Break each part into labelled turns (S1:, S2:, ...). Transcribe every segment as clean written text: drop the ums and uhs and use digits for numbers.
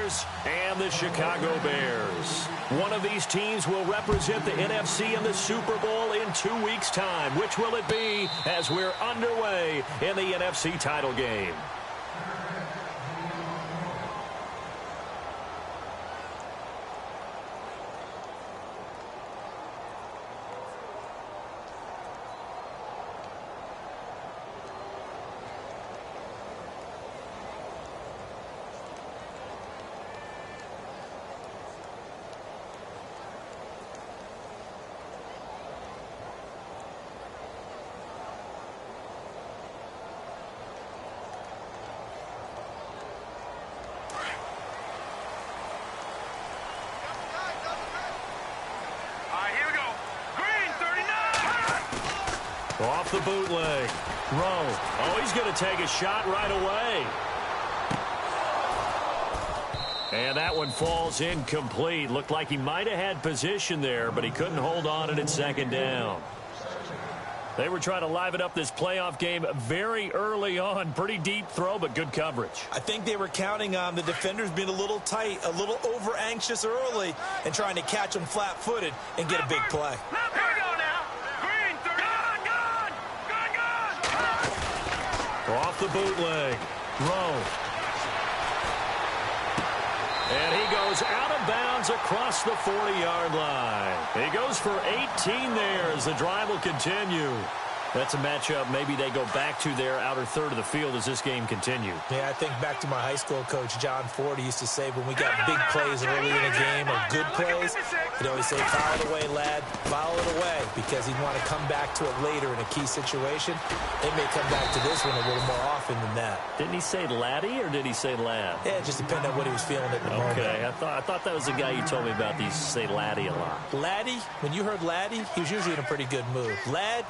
S1: 49ers and the Chicago Bears. One of these teams will represent the NFC in the Super Bowl in 2 weeks' time. Which will it be as we're underway in the NFC title game? Off the bootleg. Rowe. Oh, he's going to take a shot right away. And that one falls incomplete. Looked like he might have had position there, but he couldn't hold on at second down. They were trying to liven up this playoff game very early on. Pretty deep throw, but good coverage.
S2: I think they were counting on the defenders being a little tight, a little over-anxious early, and trying to catch them flat-footed and get a big play.
S1: Off the bootleg. Rowe. And he goes out of bounds across the 40-yard line. He goes for 18 there as the drive will continue. That's a matchup maybe they go back to their outer third of the field as this game continues.
S2: Yeah, I think back to my high school coach, John Ford. He used to say when we got big plays early in a game or good plays, he'd always say, foul it away, lad, foul it away, because he'd want to come back to it later in a key situation. They may come back to this one a little more often than that.
S1: Didn't he say laddie or did he say lad?
S2: Yeah, it just depended on what he was feeling at the moment.
S1: Okay, I thought that was the guy you told me about. He used to say laddie a lot.
S2: Laddie, when you heard laddie, he was usually in a pretty good mood. Lad,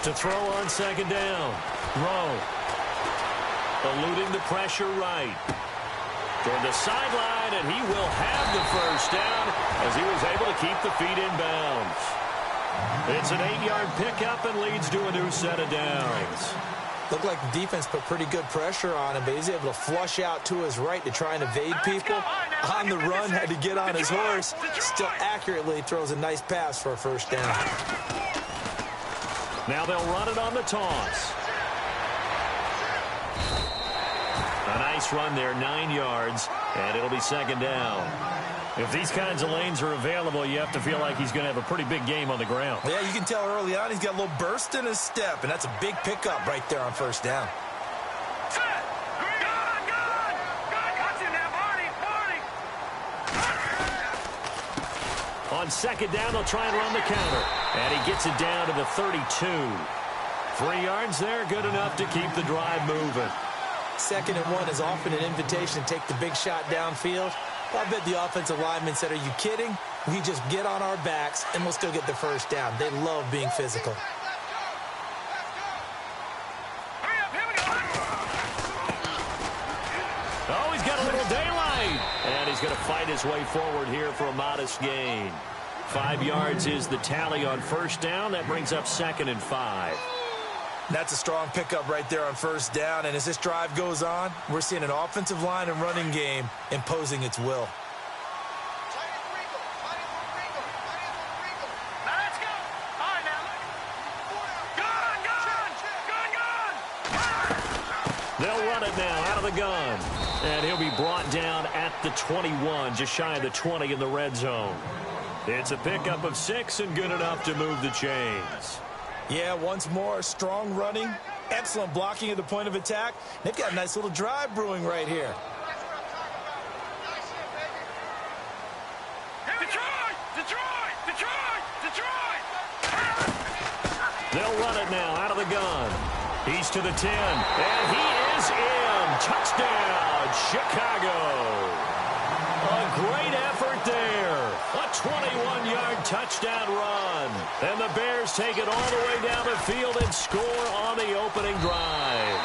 S1: to throw on second down. Rowe. Eluding the pressure right. Toward the sideline, and he will have the first down as he was able to keep the feet in bounds. It's an 8-yard pickup and leads to a new set of downs.
S2: Looked like the defense put pretty good pressure on him, but he's able to flush out to his right to try and evade people. On the run, had to get on his horse. Still accurately throws a nice pass for a first down.
S1: Now they'll run it on the toss. A nice run there, 9 yards, and it'll be second down. If these kinds of lanes are available, you have to feel like he's going to have a pretty big game on the ground.
S2: Yeah, you can tell early on he's got a little burst in his step, and that's a big pickup right there on first down.
S1: On second down, they'll try and run the counter. And he gets it down to the 32. 3 yards there, good enough to keep the drive moving.
S2: 2nd and 1 is often an invitation to take the big shot downfield. I bet the offensive lineman said, are you kidding? We just get on our backs, and we'll still get the first down. They love being physical.
S1: Oh, he's got a little daylight. And he's going to fight his way forward here for a modest gain. 5 yards is the tally on first down. That brings up 2nd and 5.
S2: That's a strong pickup right there on first down. And as this drive goes on, we're seeing an offensive line and running game imposing its will.
S1: They'll run it now out of the gun. And he'll be brought down at the 21, just shy of the 20 in the red zone. It's a pickup of 6 and good enough to move the chains.
S2: Yeah, once more, strong running, excellent blocking at the point of attack. They've got a nice little drive brewing right here.
S1: They'll run it now out of the gun. He's to the 10, and he is in. Touchdown, Chicago. A great effort there. A 21-yard touchdown run. And the Bears take it all the way down the field and score on the opening drive.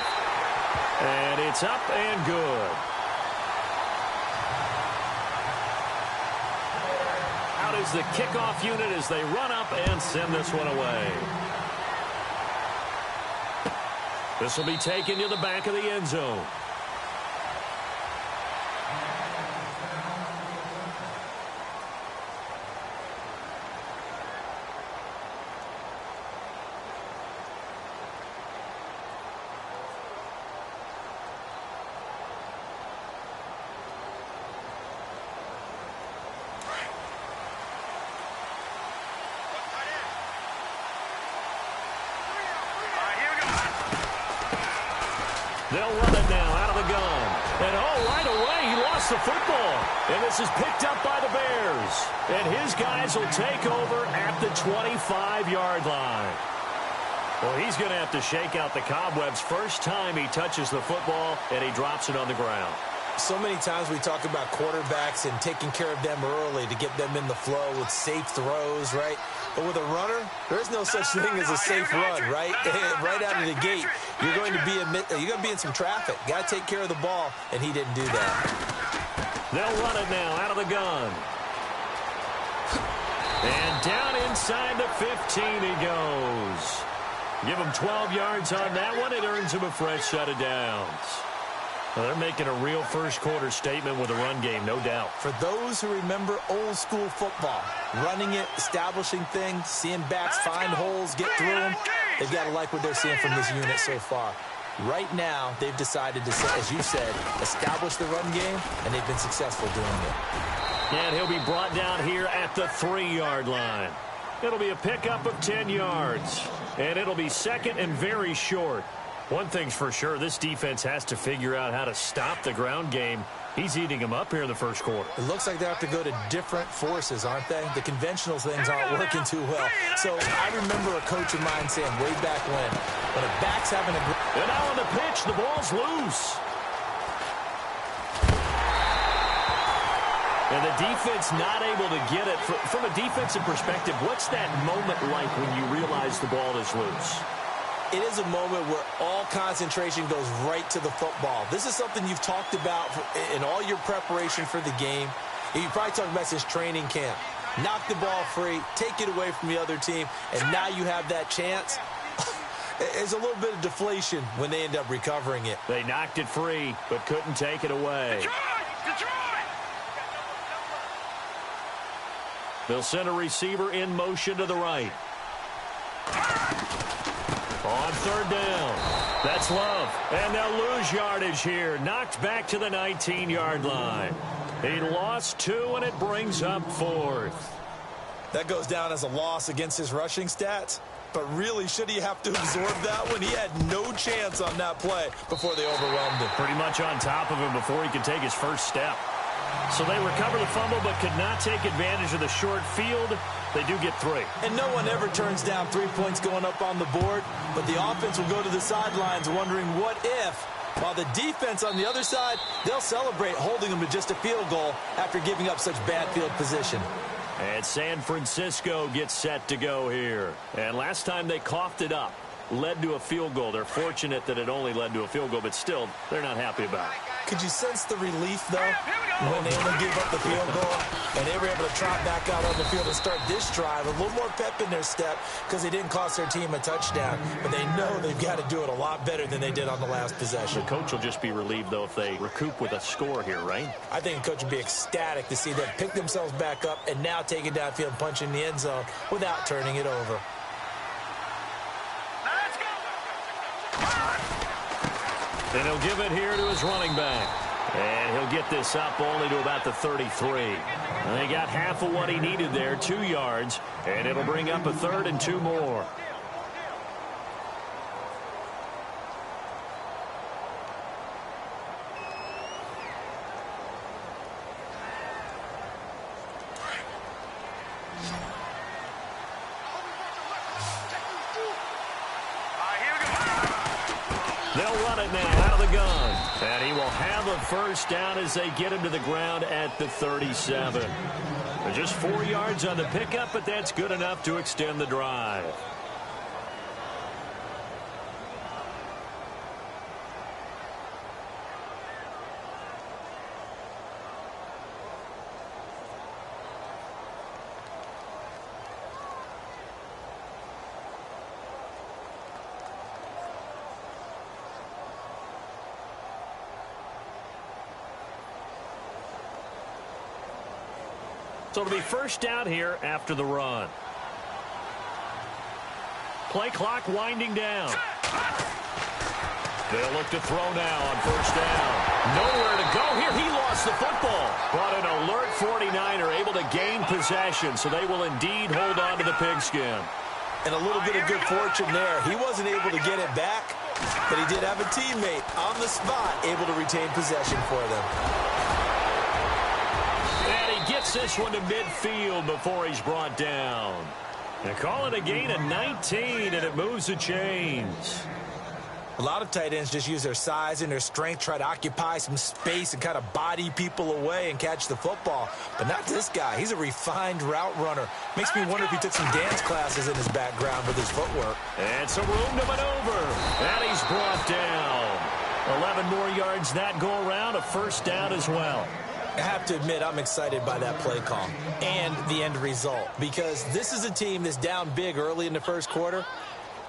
S1: And it's up and good. Out is the kickoff unit as they run up and send this one away. This will be taken to the back of the end zone. They'll run it now out of the gun. And, right away, he lost the football. And this is picked up by the Bears. And his guys will take over at the 25-yard line. Well, he's going to have to shake out the cobwebs first time he touches the football, and he drops it on the ground.
S2: So many times we talk about quarterbacks and taking care of them early to get them in the flow with safe throws, right? But with a runner, there's no such thing as a safe run, right? Right out of the gate, you're going to be in some traffic. Got to take care of the ball, and he didn't do that.
S1: They'll run it now out of the gun. And down inside the 15 he goes. Give him 12 yards on that one. It earns him a fresh set of downs. Well, they're making a real first-quarter statement with a run game, no doubt.
S2: For those who remember old-school football, running it, establishing things, seeing backs find holes, get through them, they've got to like what they're seeing from this unit so far. Right now, they've decided to, as you said, establish the run game, and they've been successful doing it.
S1: And he'll be brought down here at the 3-yard line. It'll be a pickup of 10 yards, and it'll be second and very short. One thing's for sure, this defense has to figure out how to stop the ground game. He's eating them up here in the first quarter.
S2: It looks like they have to go to different forces, aren't they? The conventional things aren't working too well. So I remember a coach of mine saying way back when a back's having a...
S1: And now on the pitch, the ball's loose. And the defense not able to get it. From a defensive perspective, what's that moment like when you realize the ball is loose?
S2: It is a moment where all concentration goes right to the football. This is something you've talked about in all your preparation for the game. You probably talked about since training camp. Knock the ball free, take it away from the other team, and now you have that chance. There's a little bit of deflation when they end up recovering it.
S1: They knocked it free, but couldn't take it away. Detroit! They'll send a receiver in motion to the right. On third down. That's Love. And they'll lose yardage here. Knocked back to the 19-yard line. He lost 2, and it brings up 4th.
S2: That goes down as a loss against his rushing stats. But really, should he have to absorb that one? He had no chance on that play before they overwhelmed him.
S1: Pretty much on top of him before he could take his first step. So they recover the fumble but could not take advantage of the short field. They do get 3.
S2: And no one ever turns down 3 points going up on the board, but the offense will go to the sidelines wondering what if. While the defense on the other side, they'll celebrate holding them to just a field goal after giving up such bad field position.
S1: And San Francisco gets set to go here. And last time they coughed it up, led to a field goal. They're fortunate that it only led to a field goal, but still, they're not happy about it.
S2: Could you sense the relief, though, when they only gave up the field goal and they were able to trot back out on the field and start this drive? A little more pep in their step because they didn't cost their team a touchdown, but they know they've got to do it a lot better than they did on the last possession.
S1: The coach will just be relieved, though, if they recoup with a score here, right?
S2: I think the coach would be ecstatic to see them pick themselves back up and now take it downfield and punch in the end zone without turning it over.
S1: And he'll give it here to his running back. And he'll get this up only to about the 33. And they got half of what he needed there, 2 yards. And it'll bring up a 3rd and 2 more. They'll run it now out of the gun. And he will have a first down as they get him to the ground at the 37. They're just 4 yards on the pickup, but that's good enough to extend the drive. So it'll be first down here after the run. Play clock winding down. They'll look to throw now on first down. Nowhere to go here. He lost the football. But an alert 49er able to gain possession, so they will indeed hold on to the pigskin.
S2: And a little bit of good fortune there. He wasn't able to get it back, but he did have a teammate on the spot able to retain possession for them.
S1: And he gets this one to midfield before he's brought down. They call it a gain of 19, and it moves the chains.
S2: A lot of tight ends just use their size and their strength, try to occupy some space and kind of body people away and catch the football. But not this guy. He's a refined route runner. Makes me wonder if he took some dance classes in his background with his footwork.
S1: And some room to maneuver. And he's brought down. 11 more yards that go around, a first down as well.
S2: I have to admit, I'm excited by that play call and the end result, because this is a team that's down big early in the first quarter,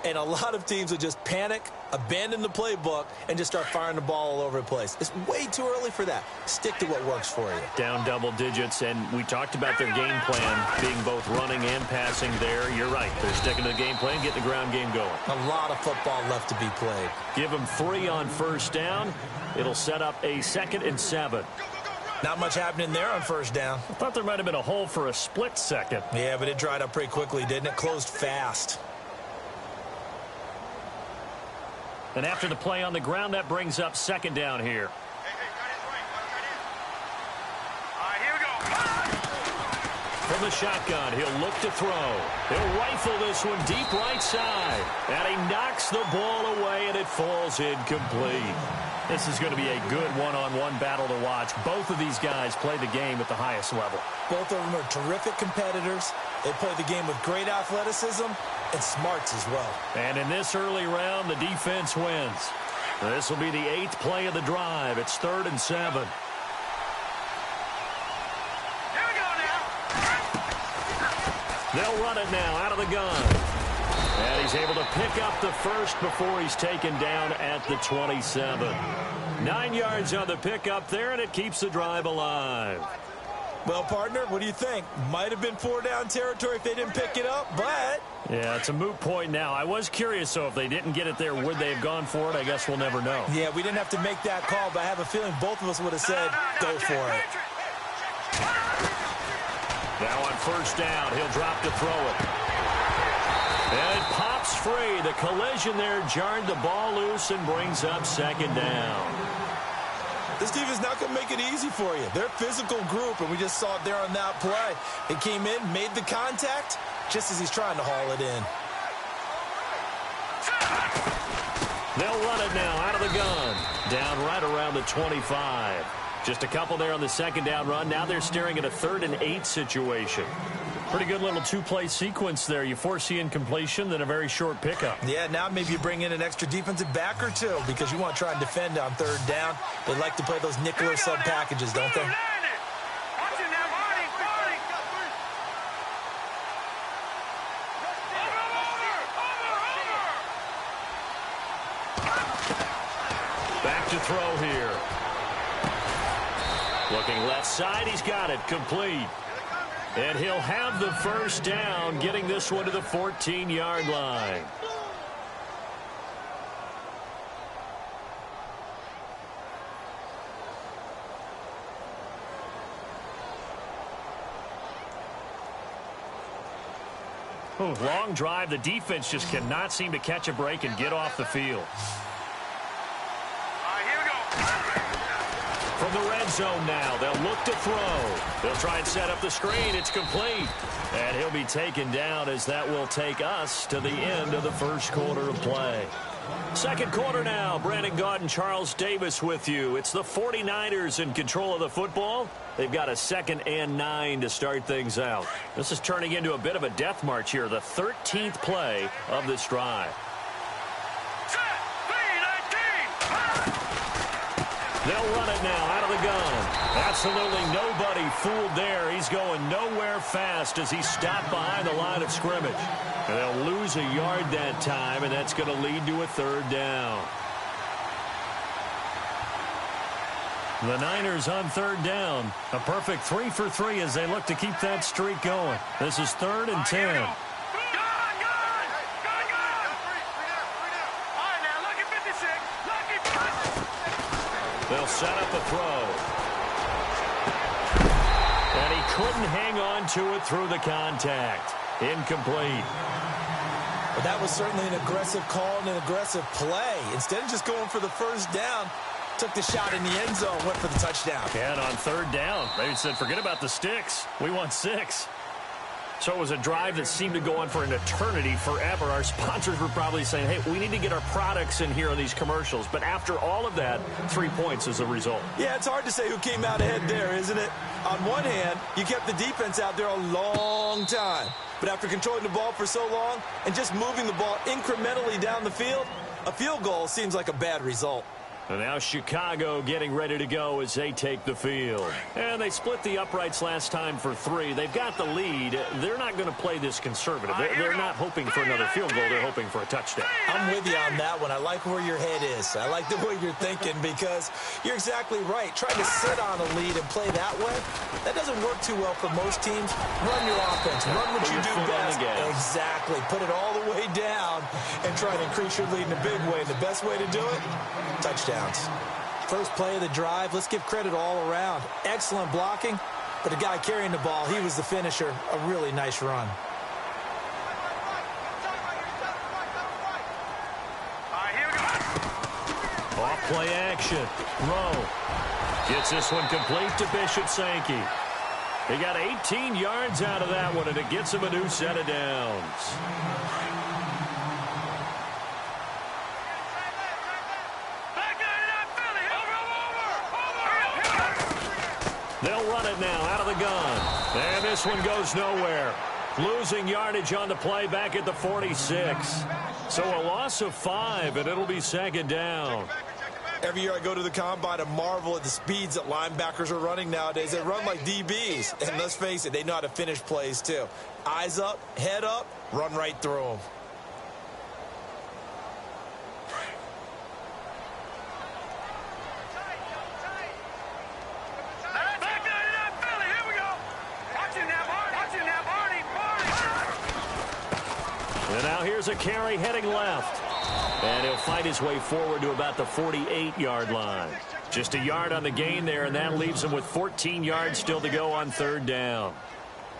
S2: and a lot of teams will just panic, abandon the playbook, and just start firing the ball all over the place. It's way too early for that. Stick to what works for you.
S1: Down double digits, and we talked about their game plan being both running and passing there. You're right. They're sticking to the game plan, getting the ground game going.
S2: A lot of football left to be played.
S1: Give them 3 on first down. It'll set up a 2nd and 7.
S2: Not much happening there on first down.
S1: I thought there might have been a hole for a split second.
S2: Yeah, but it dried up pretty quickly, didn't it? Closed fast.
S1: And after the play on the ground, that brings up 2nd down here. From the shotgun, he'll look to throw. He'll rifle this one deep right side. And he knocks the ball away, and it falls incomplete. This is going to be a good one-on-one battle to watch. Both of these guys play the game at the highest level.
S2: Both of them are terrific competitors. They play the game with great athleticism and smarts as well.
S1: And in this early round, the defense wins. This will be the 8th play of the drive. It's 3rd and 7. They'll run it now out of the gun. And he's able to pick up the first before he's taken down at the 27. 9 yards on the pickup there, and it keeps the drive alive.
S2: Well, partner, what do you think? Might have been 4-down territory if they didn't pick it up, but...
S1: Yeah, it's a moot point now. I was curious, so if they didn't get it there, would they have gone for it? I guess we'll never know.
S2: Yeah, we didn't have to make that call, but I have a feeling both of us would have said, go for it.
S1: Now on first down, he'll drop to throw it. And it pops free. The collision there jarred the ball loose and brings up 2nd down.
S2: This team is not going to make it easy for you. They're a physical group, and we just saw it there on that play. It came in, made the contact, just as he's trying to haul it in.
S1: They'll run it now out of the gun. Down right around the 25. Just a couple there on the 2nd down run. Now they're staring at a 3rd and 8 situation. Pretty good little 2-play sequence there. You foresee incompletion, then a very short pickup.
S2: Yeah, now maybe you bring in an extra defensive back or two because you want to try and defend on 3rd down. They like to play those nickel or sub packages, don't they?
S1: Back to throw here. Looking left side, he's got it complete. And he'll have the first down, getting this one to the 14-yard line. Long drive. The defense just cannot seem to catch a break and get off the field. From the red zone now, they'll look to throw. They'll try and set up the screen. It's complete. And he'll be taken down as that will take us to the end of the first quarter of play. Second quarter now. Brandon Gaud and Charles Davis with you. It's the 49ers in control of the football. They've got a 2nd and 9 to start things out. This is turning into a bit of a death march here, the 13th play of this drive. They'll run it now out of the gun. Absolutely nobody fooled there. He's going nowhere fast as he's stopped behind the line of scrimmage. And they'll lose a yard that time, and that's going to lead to a 3rd down. The Niners on third down. A perfect 3 for 3 as they look to keep that streak going. This is 3rd and 10. They'll set up a throw. And he couldn't hang on to it through the contact. Incomplete.
S2: Well, that was certainly an aggressive call and an aggressive play. Instead of just going for the first down, took the shot in the end zone, went for the touchdown.
S1: And on third down, they said, forget about the sticks. We want 6. So it was a drive that seemed to go on for an eternity, forever. Our sponsors were probably saying, hey, we need to get our products in here on these commercials. But after all of that, 3 points is the result.
S2: Yeah, it's hard to say who came out ahead there, isn't it? On one hand, you kept the defense out there a long time. But after controlling the ball for so long and just moving the ball incrementally down the field, a field goal seems like a bad result.
S1: And now Chicago getting ready to go as they take the field. And they split the uprights last time for 3. They've got the lead. They're not going to play this conservative. They're not hoping for another field goal. They're hoping for a touchdown.
S2: I'm with you on that one. I like where your head is. I like the way you're thinking because you're exactly right. Trying to sit on a lead and play that way, that doesn't work too well for most teams. Run your offense. Run what you do best. Exactly. Put it all the way down and try to increase your lead in a big way. And the best way to do it, touchdowns. First play of the drive, let's give credit all around. Excellent blocking, but the guy carrying the ball, he was the finisher. A really nice run.
S1: Off play action. Rowe gets this one complete to Bishop Sankey. He got 18 yards out of that one, and it gets him a new set of downs. They'll run it now out of the gun. And this one goes nowhere. Losing yardage on the play back at the 46. So a loss of 5, and it'll be 2nd down.
S2: Every year I go to the combine and marvel at the speeds that linebackers are running nowadays. They run like DBs. And let's face it, they know how to finish plays too. Eyes up, head up, run right through them.
S1: And now here's a carry heading left. And he'll fight his way forward to about the 48-yard line. Just a yard on the gain there, and that leaves him with 14 yards still to go on 3rd down.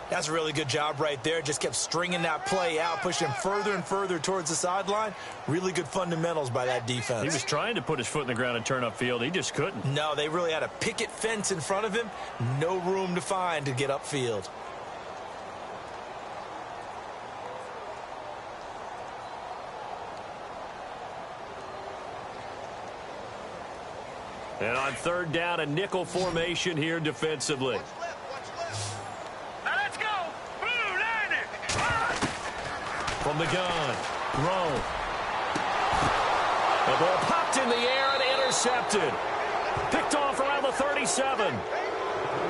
S2: That's a really good job right there. Just kept stringing that play out, pushing him further and further towards the sideline. Really good fundamentals by that defense.
S1: He was trying to put his foot in the ground and turn upfield. He just couldn't.
S2: No, they really had a picket fence in front of him. No room to find to get upfield.
S1: And on 3rd down, a nickel formation here defensively.
S3: Now let's go. Blue Niner.
S1: From the gun, Rowe. The ball popped in the air and intercepted. Picked off around the 37.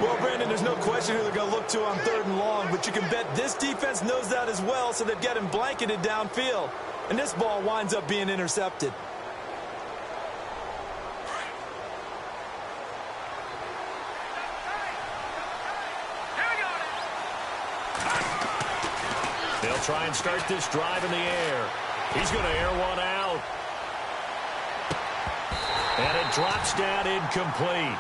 S2: Well, Brandon, there's no question who they're going to look to on 3rd and long, but you can bet this defense knows that as well, so they've got him blanketed downfield. And this ball winds up being intercepted.
S1: They'll try and start this drive in the air. He's going to air one out. And it drops down incomplete.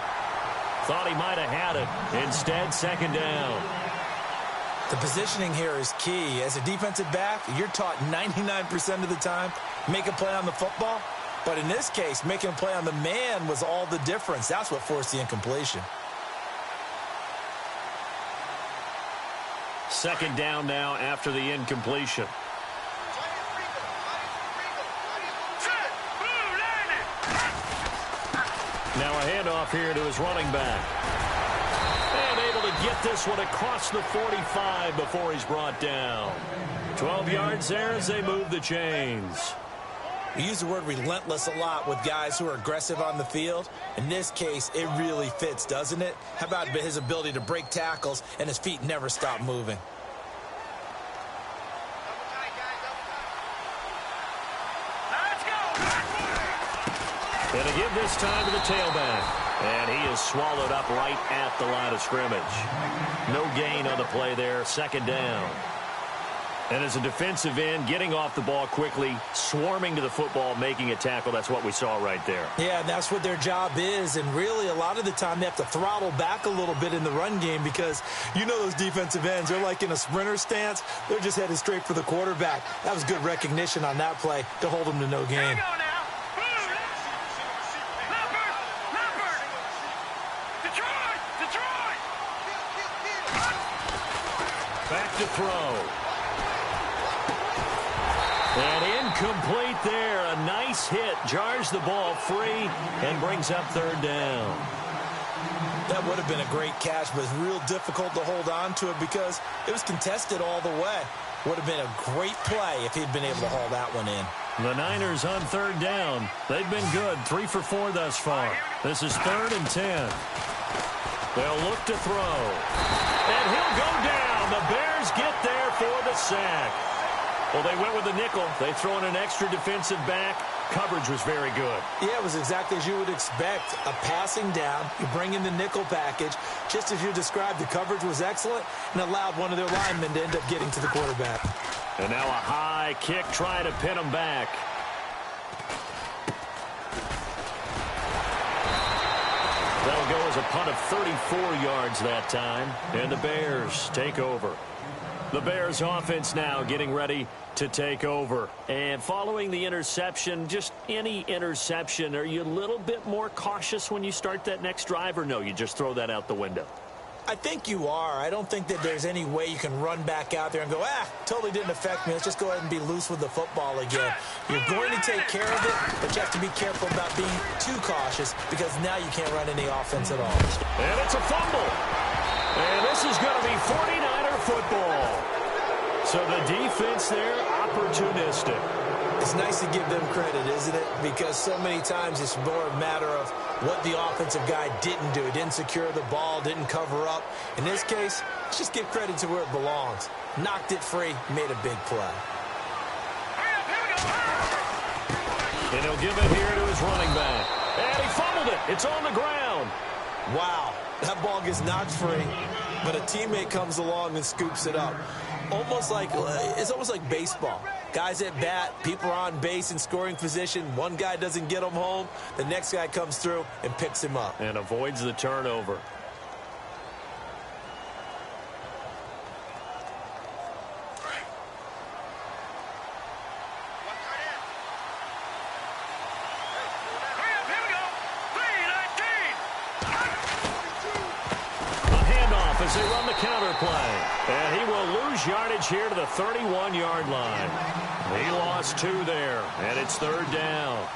S1: Thought he might have had it. Instead, 2nd down.
S2: The positioning here is key. As a defensive back, you're taught 99% of the time, make a play on the football. But in this case, making a play on the man was all the difference. That's what forced the incompletion.
S1: 2nd down now after the incompletion. Now a handoff here to his running back. And able to get this one across the 45 before he's brought down. 12 yards there as they move the chains.
S2: We use the word relentless a lot with guys who are aggressive on the field. In this case, it really fits, doesn't it? How about his ability to break tackles and his feet never stop moving?
S1: And again this time to the tailback. And he is swallowed up right at the line of scrimmage. No gain on the play there. Second down. And as a defensive end, getting off the ball quickly, swarming to the football, making a tackle, that's what we saw right there.
S2: Yeah, that's what their job is. And really, a lot of the time, they have to throttle back a little bit in the run game because you know those defensive ends, they're like in a sprinter stance. They're just headed straight for the quarterback. That was good recognition on that play to hold them to no gain.
S1: Back to throw. And incomplete there. A nice hit. Jars the ball free and brings up third down.
S2: That would have been a great catch, but it's real difficult to hold on to it because it was contested all the way. Would have been a great play if he'd been able to haul that one in.
S1: The Niners on third down. They've been good. 3 for 4 thus far. This is 3rd and 10. They'll look to throw. And he'll go down. The Bears get there for the sack. Well, they went with the nickel. They throw in an extra defensive back. Coverage was very good.
S2: Yeah, it was exactly as you would expect. A passing down. You bring in the nickel package. Just as you described, the coverage was excellent and allowed one of their linemen to end up getting to the quarterback.
S1: And now a high kick trying to pin him back. That'll go as a punt of 34 yards that time. And the Bears take over. The Bears offense now getting ready to take over. And following the interception, just any interception, are you a little bit more cautious when you start that next drive, or no, you just throw that out the window?
S2: I think you are. I don't think that there's any way you can run back out there and go, totally didn't affect me. Let's just go ahead and be loose with the football again. You're going to take care of it, but you have to be careful about being too cautious because now you can't run any offense at all.
S1: And it's a fumble. And this is going to be 49er football. So the defense there, opportunistic.
S2: It's nice to give them credit, isn't it? Because so many times it's more a matter of what the offensive guy didn't do. Didn't secure the ball, didn't cover up. In this case, let's just give credit to where it belongs. Knocked it free, made a big play.
S1: And he'll give it here to his running back. And he fumbled it. It's on the ground.
S2: Wow, that ball gets knocked free, but a teammate comes along and scoops it up. It's almost like baseball. Guys at bat, people are on base in scoring position. One guy doesn't get him home. The next guy comes through and picks him up.
S1: And avoids the turnover. As they run the counter play. And he will lose yardage here to the 31-yard line. He lost 2 there, and it's 3rd down.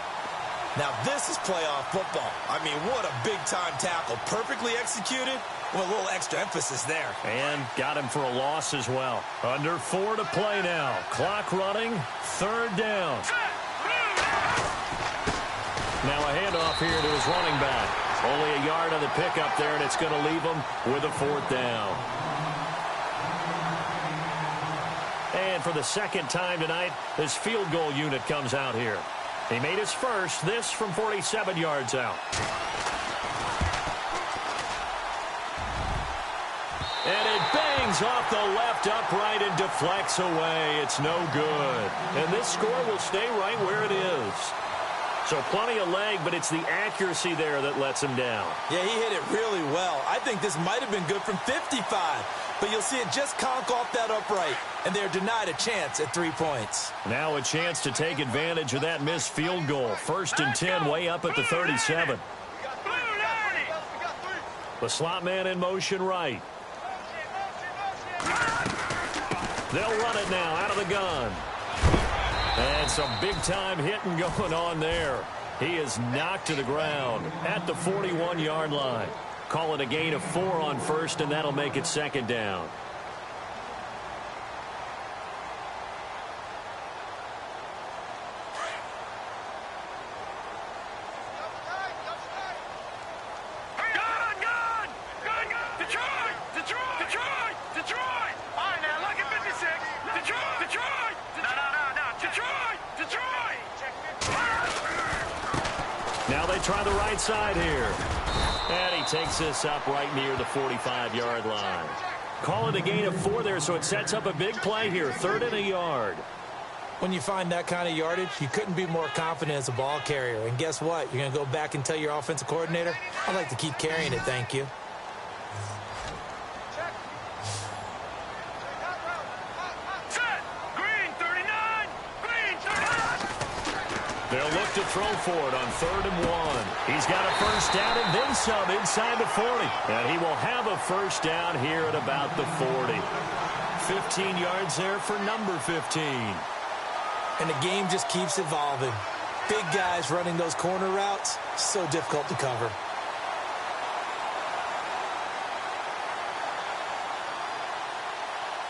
S2: Now this is playoff football. I mean, what a big-time tackle. Perfectly executed with a little extra emphasis there.
S1: And got him for a loss as well. Under 4 to play now. Clock running, 3rd down. Now a handoff here to his running back. Only a yard on the pickup there, and it's going to leave him with a 4th down. And for the second time tonight, his field goal unit comes out here. He made his first, this from 47 yards out. And it bangs off the left upright and deflects away. It's no good. And this score will stay right where it is. So plenty of leg, but it's the accuracy there that lets him down.
S2: Yeah, he hit it really well. I think this might have been good from 55. But you'll see it just conk off that upright, and they're denied a chance at 3 points.
S1: Now a chance to take advantage of that missed field goal. 1st and 10, way up at the 37. The slot man in motion right. They'll run it now out of the gun. And some big-time hitting going on there. He is knocked to the ground at the 41-yard line. Call it a gain of 4 on 1st, and that'll make it 2nd down. Now they try the right side here. And he takes this up right near the 45-yard line. Call it a gain of 4 there, so it sets up a big play here. 3rd and a yard.
S2: When you find that kind of yardage, you couldn't be more confident as a ball carrier. And guess what? You're going to go back and tell your offensive coordinator, I'd like to keep carrying it, thank you.
S3: Set. Green 39. Green 39.
S1: They'll look to throw for it on 3rd and 1. He's got a first down and then some inside the 40. And he will have a first down here at about the 40. 15 yards there for number 15.
S2: And the game just keeps evolving. Big guys running those corner routes, so difficult to cover.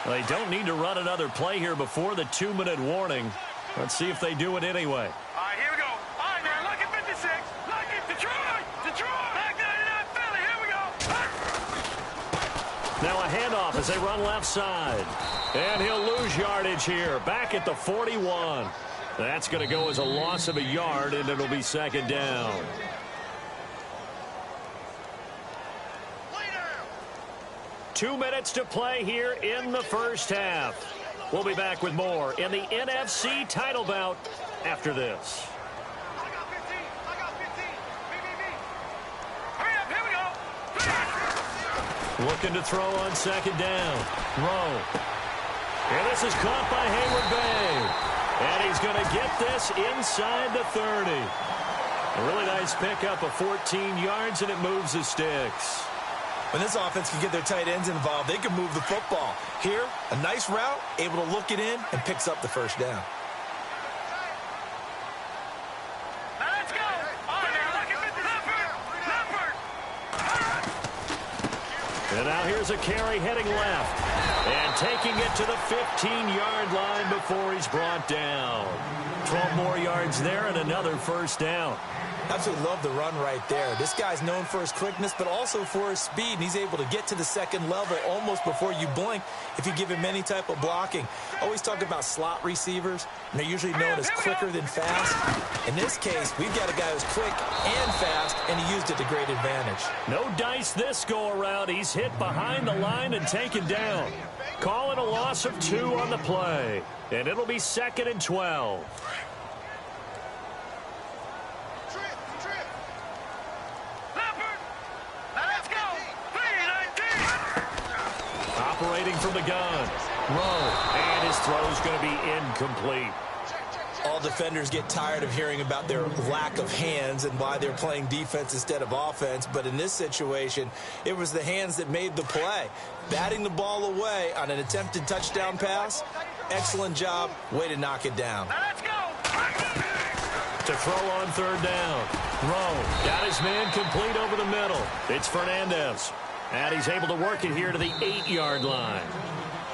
S1: They don't need to run another play here before the 2-minute warning. Let's see if they do it anyway.
S3: All right, here we go. All right, now, look at 56. Look at Detroit. Detroit. Back 99 Philly. Here we go.
S1: Now a handoff as they run left side. And he'll lose yardage here. Back at the 41. That's going to go as a loss of a yard, and it'll be 2nd down.
S3: Later.
S1: 2 minutes to play here in the first half. We'll be back with more in the NFC title bout after this.
S3: I got 15. I got 15. Me. Hurry up. Here we go.
S1: Looking to throw on 2nd down. Rowe. And this is caught by Hayward Bay. And he's going to get this inside the 30. A really nice pickup of 14 yards, and it moves the sticks.
S2: When this offense can get their tight ends involved, they can move the football. Here, a nice route, able to look it in, and picks up the first down.
S3: Now let's go. All right, now look at Leopard.
S1: And now here's a carry heading left. And taking it to the 15-yard line before he's brought down. 12 more yards there and another first down.
S2: Absolutely love the run right there. This guy's known for his quickness, but also for his speed. And he's able to get to the 2nd level almost before you blink if you give him any type of blocking. Always talk about slot receivers, and they're usually known as quicker than fast. In this case, we've got a guy who's quick and fast, and he used it to great advantage.
S1: No dice this go-around. He's hit behind the line and taken down. Call it a loss of 2 on the play. And it'll be 2nd and 12. Operating from the gun. Rowe. And his throw's going to be incomplete.
S2: All defenders get tired of hearing about their lack of hands and why they're playing defense instead of offense. But in this situation, it was the hands that made the play. Batting the ball away on an attempted touchdown pass. Excellent job. Way to knock it down.
S3: Now let's go.
S1: To throw on 3rd down. Rowe got his man complete over the middle. It's Fernandez. And he's able to work it here to the 8-yard line.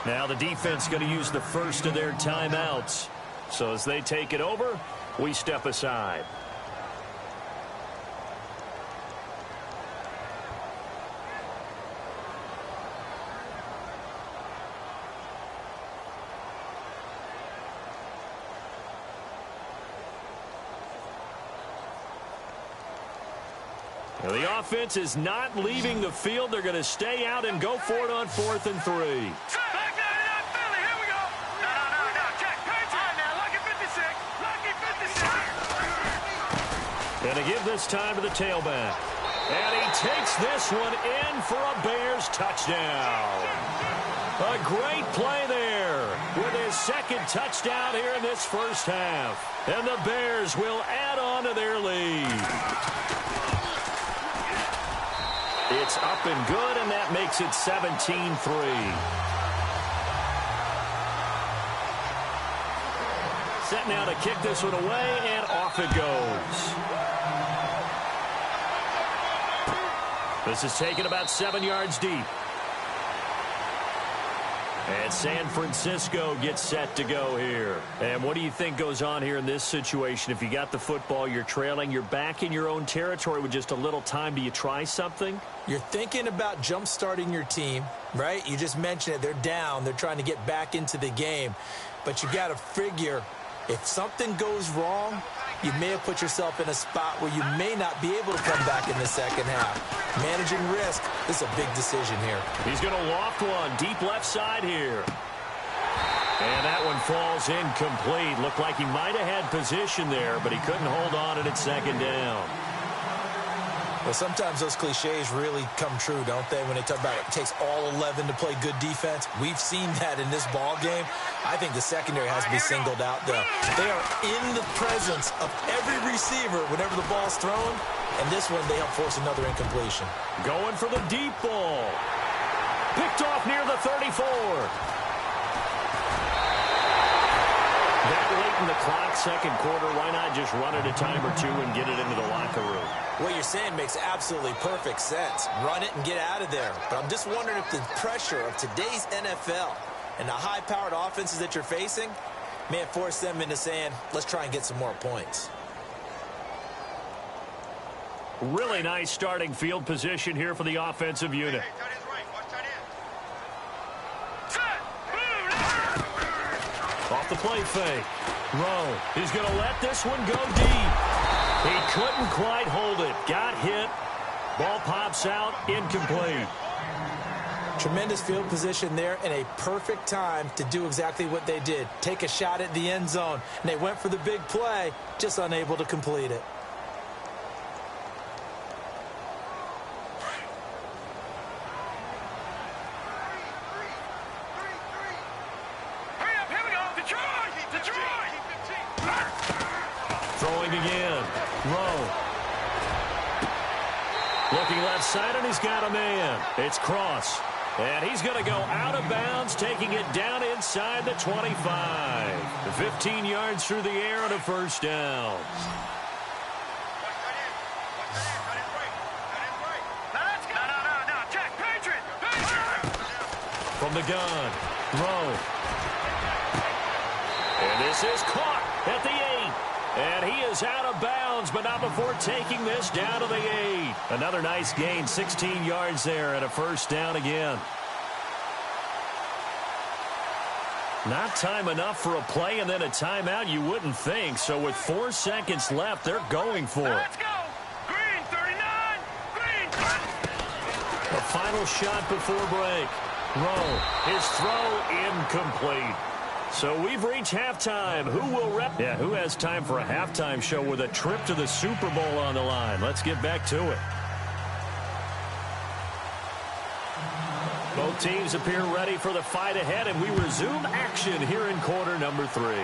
S1: Now the defense going to use the first of their timeouts. So as they take it over, we step aside. Now the offense is not leaving the field. They're going to stay out and go for it on 4th and 3.
S3: Back 99 Philly. Here we go. No. Check. All right, now look at 56. Look at 56.
S1: And to give this time to the tailback. And he takes this one in for a Bears touchdown. A great play there with his 2nd touchdown here in this first half. And the Bears will add on to their lead. It's up and good, and that makes it 17-3. Set now to kick this one away, and off it goes. This is taken about 7 yards deep. And San Francisco gets set to go here. And what do you think goes on here in this situation? If you got the football, you're trailing, you're back in your own territory with just a little time. Do you try something?
S2: You're thinking about jump-starting your team, right? You just mentioned it. They're down. They're trying to get back into the game. But you got to figure, if something goes wrong, you may have put yourself in a spot where you may not be able to come back in the second half. Managing risk is a big decision here.
S1: He's going to loft one deep left side here. And that one falls incomplete. Looked like he might have had position there, but he couldn't hold on at second down.
S2: Well, sometimes those cliches really come true, don't they, when they talk about it takes all 11 to play good defense. We've seen that in this ball game. I think the secondary has to be singled out, though. They are in the presence of every receiver whenever the ball's thrown, and this one they help force another incompletion.
S1: Going for the deep ball. Picked off near the 34. That late in the clock, second quarter, why not just run it a time or two and get it into the locker room?
S2: What you're saying makes absolutely perfect sense. Run it and get out of there. But I'm just wondering if the pressure of today's NFL and the high-powered offenses that you're facing may have forced them into saying, let's try and get some more points.
S1: Really nice starting field position here for the offensive unit. Off the play fake. Rowe, he's going to let this one go deep. He couldn't quite hold it. Got hit. Ball pops out. Incomplete.
S2: Tremendous field position there and a perfect time to do exactly what they did. Take a shot at the end zone. And they went for the big play, just unable to complete it.
S1: Throwing again. Rowe. Looking left side, and he's got a man. It's Cross. And he's going to go out of bounds, taking it down inside the 25. 15 yards through the air on a first down. From the gun. Rowe. And this is caught at the 8. And he is out of bounds, but not before taking this down to the 8. Another nice gain, 16 yards there, and a first down again. Not time enough for a play and then a timeout, you wouldn't think. So with 4 seconds left, they're going for it.
S3: Let's go. Green 39. Green.
S1: A final shot before break. Rowe, his throw incomplete. So we've reached halftime. Who has time for a halftime show with a trip to the Super Bowl on the line? Let's get back to it. Both teams appear ready for the fight ahead, and we resume action here in quarter number 3.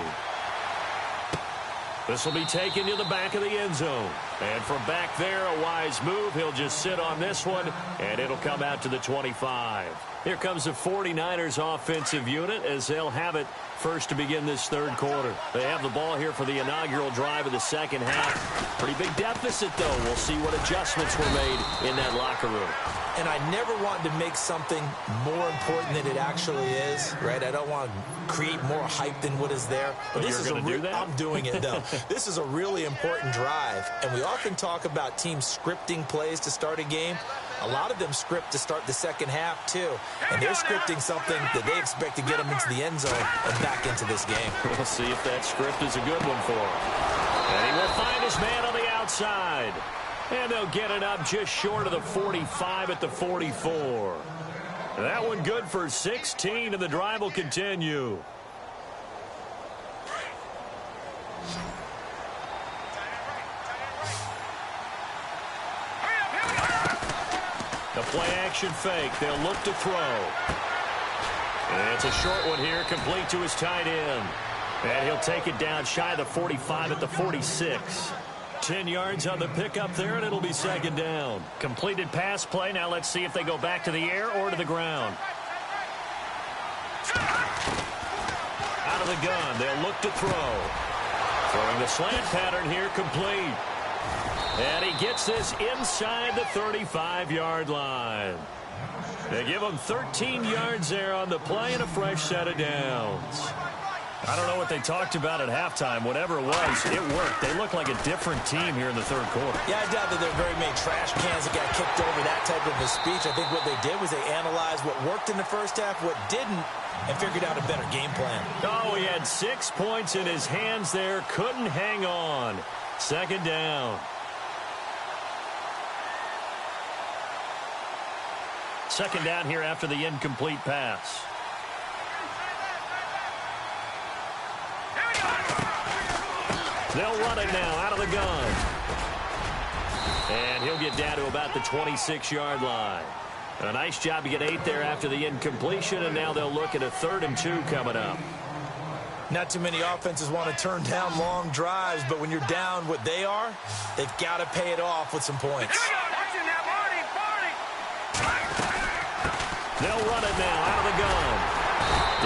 S1: This will be taken to the back of the end zone. And from back there, a wise move. He'll just sit on this one, and it'll come out to the 25. Here comes the 49ers offensive unit as they'll have it first to begin this third quarter. They have the ball here for the inaugural drive of the second half. Pretty big deficit, though. We'll see what adjustments were made in that locker room.
S2: And I never want to make something more important than it actually is, right? I don't want to create more hype than what is there. But this
S1: you're
S2: is
S1: going to do that?
S2: I'm doing it, though. This is a really important drive. And we often talk about teams scripting plays to start a game. A lot of them script to start the second half, too. And they're scripting something that they expect to get them into the end zone and back into this game.
S1: We'll see if that script is a good one for him. And he will find his man on the outside. And they'll get it up just short of the 45 at the 44. That one good for 16, and the drive will continue. The play-action fake. They'll look to throw. And it's a short one here, complete to his tight end. And he'll take it down shy of the 45 at the 46. 10 yards on the pickup there, and it'll be second down. Completed pass play. Now let's see if they go back to the air or to the ground. Out of the gun. They'll look to throw. Throwing the slant pattern here, complete. And he gets this inside the 35-yard line. They give him 13 yards there on the play and a fresh set of downs. I don't know what they talked about at halftime. Whatever it was, it worked. They look like a different team here in the third quarter.
S2: Yeah, I doubt that there are very many trash cans that got kicked over that type of a speech. I think what they did was they analyzed what worked in the first half, what didn't, and figured out a better game plan.
S1: Oh, he had 6 points in his hands there. Couldn't hang on. Second down. Second down here after the incomplete pass. They'll run it now out of the gun. And he'll get down to about the 26-yard line. A nice job to get 8 there after the incompletion, and now they'll look at a 3rd and 2 coming up.
S2: Not too many offenses want to turn down long drives, but when you're down what they are, they've got to pay it off with some points.
S1: They'll run it now out of the gun.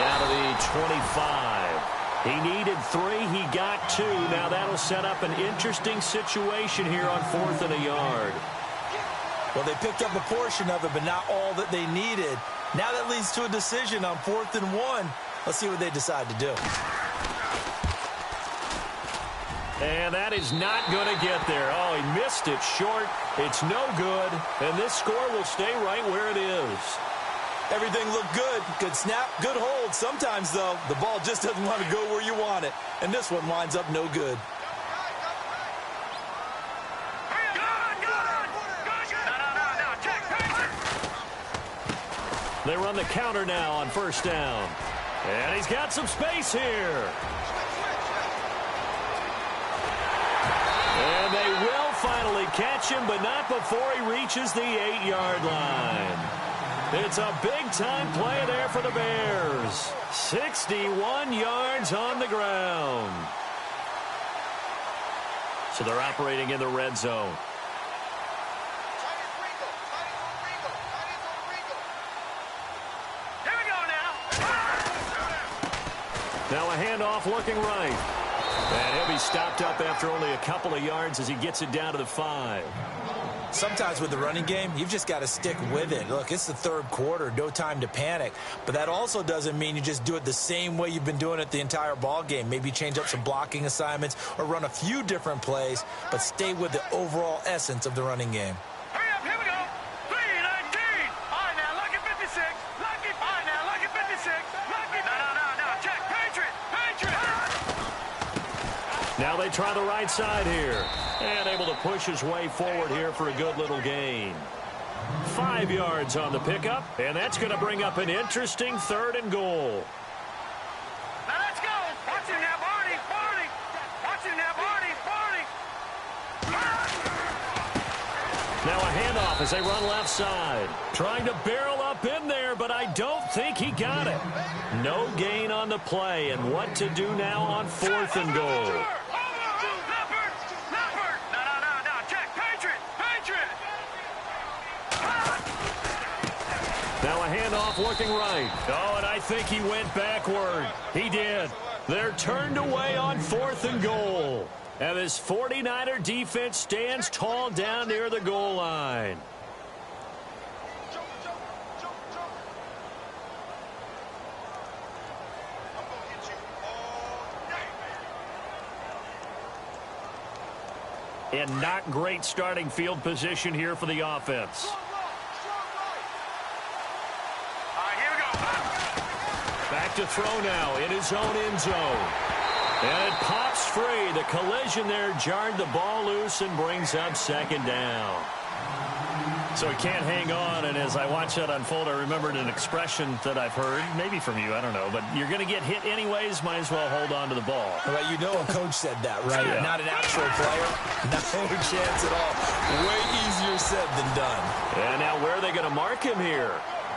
S1: Down to the 25. He needed 3. He got 2. Now that'll set up an interesting situation here on 4th and a yard.
S2: Well, they picked up a portion of it, but not all that they needed. Now that leads to a decision on 4th and 1. Let's see what they decide to do.
S1: And that is not going to get there. Oh, he missed it short. It's no good. And this score will stay right where it is.
S2: Everything looked good. Good snap, good hold. Sometimes, though, the ball just doesn't want to go where you want it. And this one winds up no good.
S1: They run the counter now on 1st down. And he's got some space here. And they will finally catch him, but not before he reaches the 8-yard line. It's a big-time play there for the Bears. 61 yards on the ground. So they're operating in the red zone. Now a handoff looking right. And he'll be stopped up after only a couple of yards as he gets it down to the 5.
S2: Sometimes with the running game, you've just got to stick with it. Look, it's the 3rd quarter, no time to panic. But that also doesn't mean you just do it the same way you've been doing it the entire ball game. Maybe change up some blocking assignments or run a few different plays, but stay with the overall essence of the running game.
S3: Hurry up, here we go. 3:19. All right, now, look at 56. Lucky. All right, now, look at 56. Lucky. No. Check. Patriot.
S1: Now they try the right side here. And able to push his way forward here for a good little gain. 5 yards on the pickup. And that's going to bring up an interesting 3rd and goal.
S3: Now let's go. Watch him now, Barney. Watch him now, Barney.
S1: Now a handoff as they run left side. Trying to barrel up in there, but I don't think he got it. No gain on the play. And what to do now on 4th and goal. Now a handoff looking right. Oh, and I think he went backward. He did. They're turned away on 4th and goal. And this 49er defense stands tall down near the goal line. And not great starting field position here for the offense. Back to throw now in his own end zone. And it pops free. The collision there jarred the ball loose and brings up 2nd down. So he can't hang on, and as I watch that unfold, I remembered an expression that I've heard, maybe from you, I don't know, but you're going to get hit anyways, might as well hold on to the ball.
S2: Well, you know a coach said that, right?
S1: Yeah.
S2: Not an actual player. No chance at all. Way easier said than done.
S1: And now where are they going to mark him here?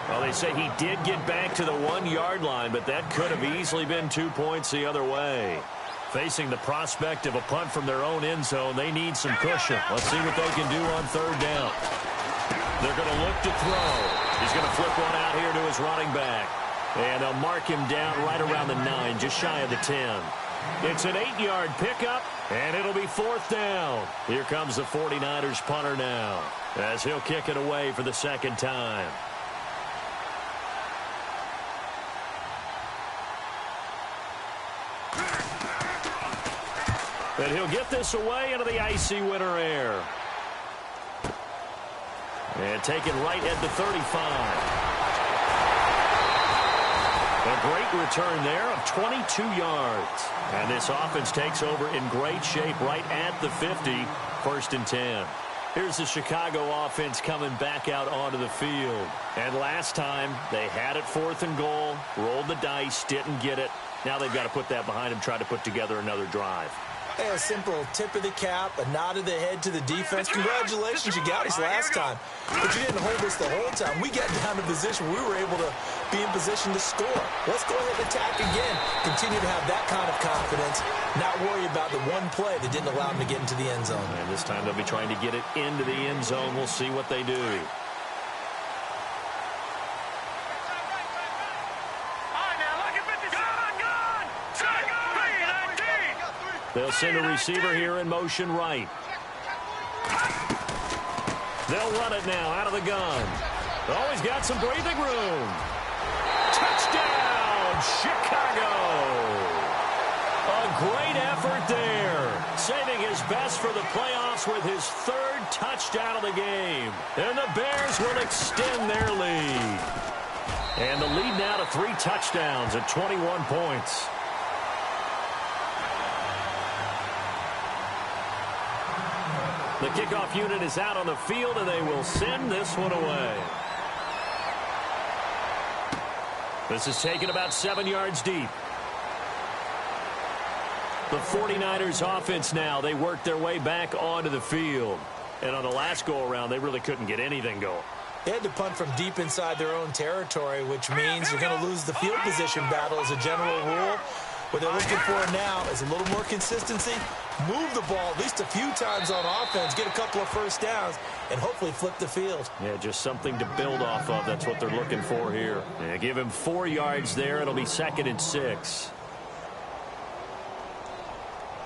S1: Well, they say he did get back to the 1-yard line, but that could have easily been 2 points the other way. Facing the prospect of a punt from their own end zone, they need some cushion. Let's see what they can do on 3rd down. They're going to look to throw. He's going to flip one out here to his running back. And they'll mark him down right around the 9, just shy of the 10. It's an 8-yard pickup, and it'll be 4th down. Here comes the 49ers punter now, as he'll kick it away for the 2nd time. And he'll get this away into the icy winter air. And taken right at the 35. A great return there of 22 yards. And this offense takes over in great shape right at the 50, 1st and 10. Here's the Chicago offense coming back out onto the field. And last time, they had it 4th and goal, rolled the dice, didn't get it. Now they've got to put that behind them, try to put together another drive.
S2: Hey, a simple tip of the cap, a nod of the head to the defense. Congratulations, you got us last time. But you didn't hold us the whole time. We got down to position we were able to be in position to score. Let's go ahead and attack again. Continue to have that kind of confidence, not worry about the one play that didn't allow them to get into the end zone.
S1: And this time they'll be trying to get it into the end zone. We'll see what they do. They'll send a receiver here in motion right. They'll run it now out of the gun. Always got some breathing room. Touchdown, Chicago. A great effort there. Saving his best for the playoffs with his 3rd touchdown of the game. And the Bears will extend their lead. And the lead now to 3 touchdowns at 21 points. The kickoff unit is out on the field, and they will send this one away. This is taken about 7 yards deep. The 49ers offense now, they work their way back onto the field. And on the last go-around, they really couldn't get anything going.
S2: They had to punt from deep inside their own territory, which means you're going to lose the field position battle as a general rule. What they're looking for now is a little more consistency, move the ball at least a few times on offense, get a couple of first downs, and hopefully flip the field.
S1: Yeah, just something to build off of. That's what they're looking for here. Yeah, give him 4 yards there. It'll be 2nd and 6.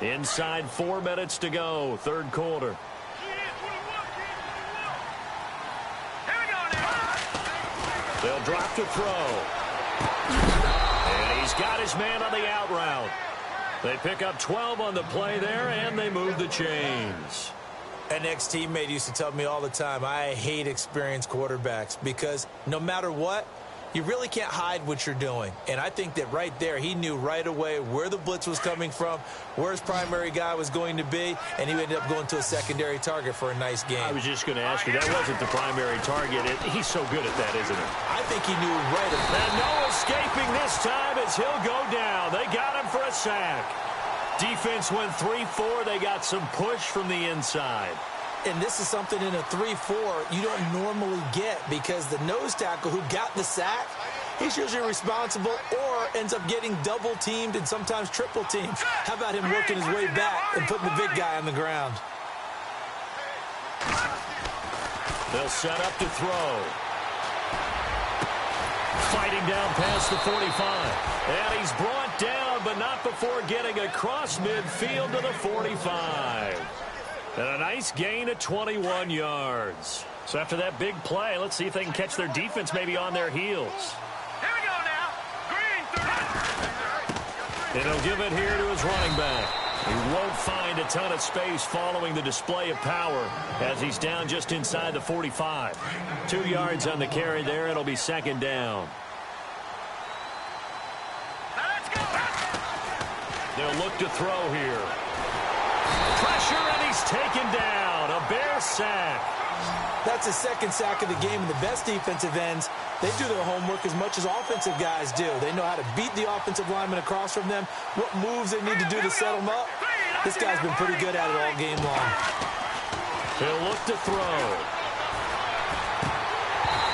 S1: Inside 4 minutes to go, 3rd quarter. They'll drop to throw. And he's got his man on the out route. They pick up 12 on the play there, and they move the chains.
S2: An ex-teammate used to tell me all the time, I hate experienced quarterbacks because no matter what, you really can't hide what you're doing. And I think that right there, he knew right away where the blitz was coming from, where his primary guy was going to be, and he ended up going to a secondary target for a nice game.
S1: I was just going to ask you, that wasn't the primary target. He's so good at that, isn't he?
S2: I think he knew right away.
S1: And no escaping this time as he'll go down. They got him for a sack. Defense went 3-4. They got some push from the inside.
S2: And this is something in a 3-4 you don't normally get because the nose tackle who got the sack, he's usually responsible or ends up getting double-teamed and sometimes triple-teamed. How about him working his way back and putting the big guy on the ground?
S1: They'll set up to throw. Fighting down past the 45. And he's brought down, but not before getting across midfield to the 45. And a nice gain of 21 yards. So after that big play, let's see if they can catch their defense maybe on their heels.
S3: Here we go now. Green, 30.
S1: And he'll give it here to his running back. He won't find a ton of space following the display of power as he's down just inside the 45. 2 yards on the carry there. It'll be 2nd down.
S3: Now let's go.
S1: They'll look to throw here. Pressure, and he's taken down. A Bear sack.
S2: That's his 2nd sack of the game, and the best defensive ends, they do their homework as much as offensive guys do. They know how to beat the offensive lineman across from them, what moves they need to do to set them up. This guy's been pretty good at it all game long.
S1: He'll look to throw.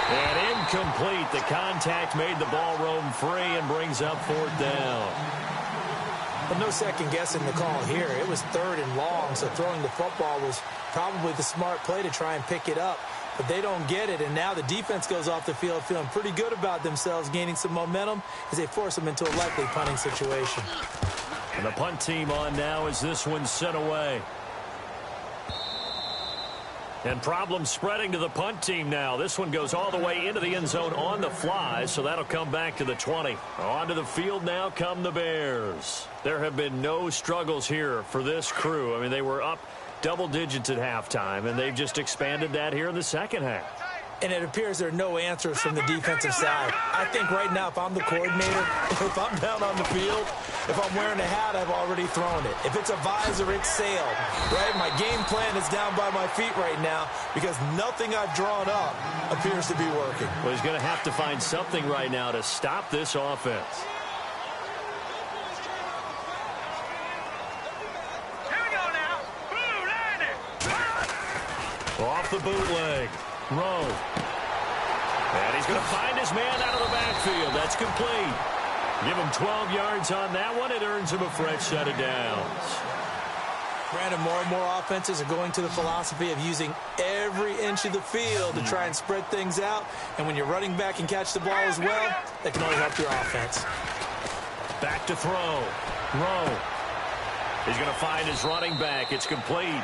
S1: And incomplete. The contact made the ball roam free and brings up 4th down.
S2: But no second guessing the call here. It was 3rd and long, so throwing the football was probably the smart play to try and pick it up. But they don't get it, and now the defense goes off the field feeling pretty good about themselves, gaining some momentum as they force them into a likely punting situation.
S1: And the punt team on now as this one's sent away. And problems spreading to the punt team now. This one goes all the way into the end zone on the fly, so that'll come back to the 20. Onto the field now come the Bears. There have been no struggles here for this crew. I mean, they were up double digits at halftime, and they've just expanded that here in the second half.
S2: and it appears there are no answers from the defensive side. I think right now, if I'm the coordinator, if I'm down on the field, if I'm wearing a hat, I've already thrown it. If it's a visor, it's sailed, right? My game plan is down by my feet right now because nothing I've drawn up appears to be working.
S1: Well, he's going to have to find something right now to stop this offense.
S3: Here we go now. Blue, land it.
S1: Off the bootleg. Rowe. And he's going to find his man out of the backfield. That's complete. Give him 12 yards on that one. It earns him a fresh set of downs.
S2: Brandon, more and more offenses are going to the philosophy of using every inch of the field to try and spread things out. And when you're running back and catch the ball as well, that can only help your offense.
S1: Back to throw. Rowe. He's going to find his running back. It's complete.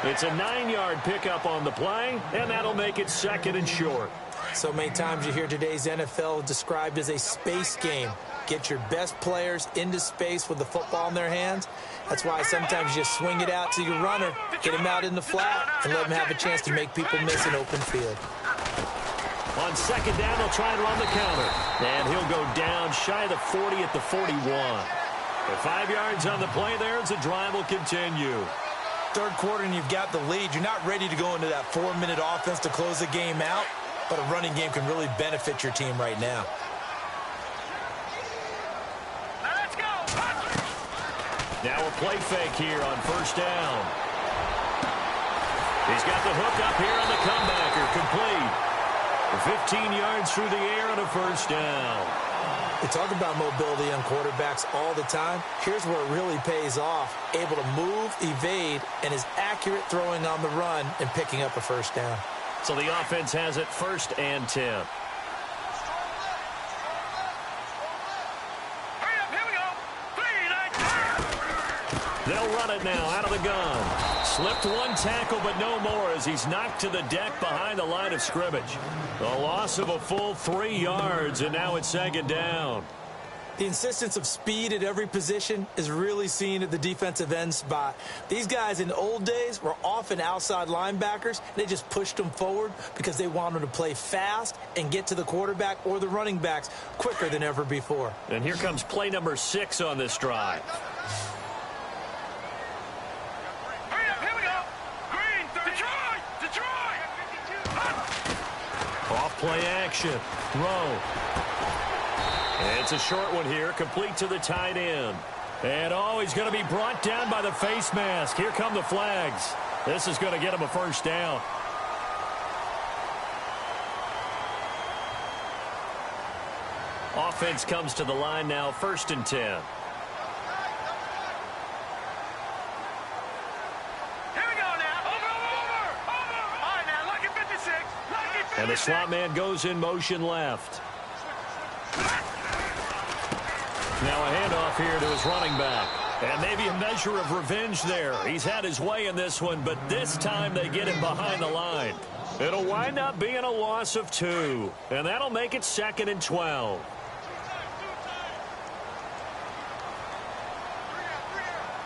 S1: It's a 9-yard pickup on the play, and that'll make it second and short.
S2: So many times you hear today's NFL described as a space game. Get your best players into space with the football in their hands. That's why sometimes you just swing it out to your runner, get him out in the flat, and let him have a chance to make people miss an open field.
S1: On second down, they'll try and run the counter. And he'll go down shy of the 40 at the 41. With 5 yards on the play there, as the drive will continue.
S2: Third quarter and you've got the lead. You're not ready to go into that 4-minute offense to close the game out, but a running game can really benefit your team right now.
S3: Let's go.
S1: Now a play fake here on first down. He's got the hook up here on the comebacker, complete. 15 yards through the air and a first down.
S2: We talk about mobility on quarterbacks all the time. Here's where it really pays off. Able to move, evade, and is accurate throwing on the run and picking up a first down.
S1: So the offense has it 1st and 10.
S3: Hurry up, here we go. 3, 9, 10.
S1: They'll run it now out of the gun. Slipped one tackle, but no more as he's knocked to the deck behind the line of scrimmage. A loss of a full 3 yards, and now it's second down.
S2: The insistence of speed at every position is really seen at the defensive end spot. These guys in the old days were often outside linebackers. They just pushed them forward because they wanted to play fast and get to the quarterback or the running backs quicker than ever before.
S1: And here comes play number 6 on this drive.
S3: Hurry up, here we go. Green, Detroit, Detroit.
S1: Off play action. Rowe. It's a short one here, complete to the tight end. And, oh, he's going to be brought down by the face mask. Here come the flags. This is going to get him a first down. Offense comes to the line now, 1st and 10.
S3: Here we go now. Over. All right, now, lucky 56. Lucky 56.
S1: And the slot man goes in motion left. Now a handoff here to his running back. And maybe a measure of revenge there. He's had his way in this one, but this time they get him behind the line. It'll wind up being a loss of 2. And that'll make it 2nd and 12.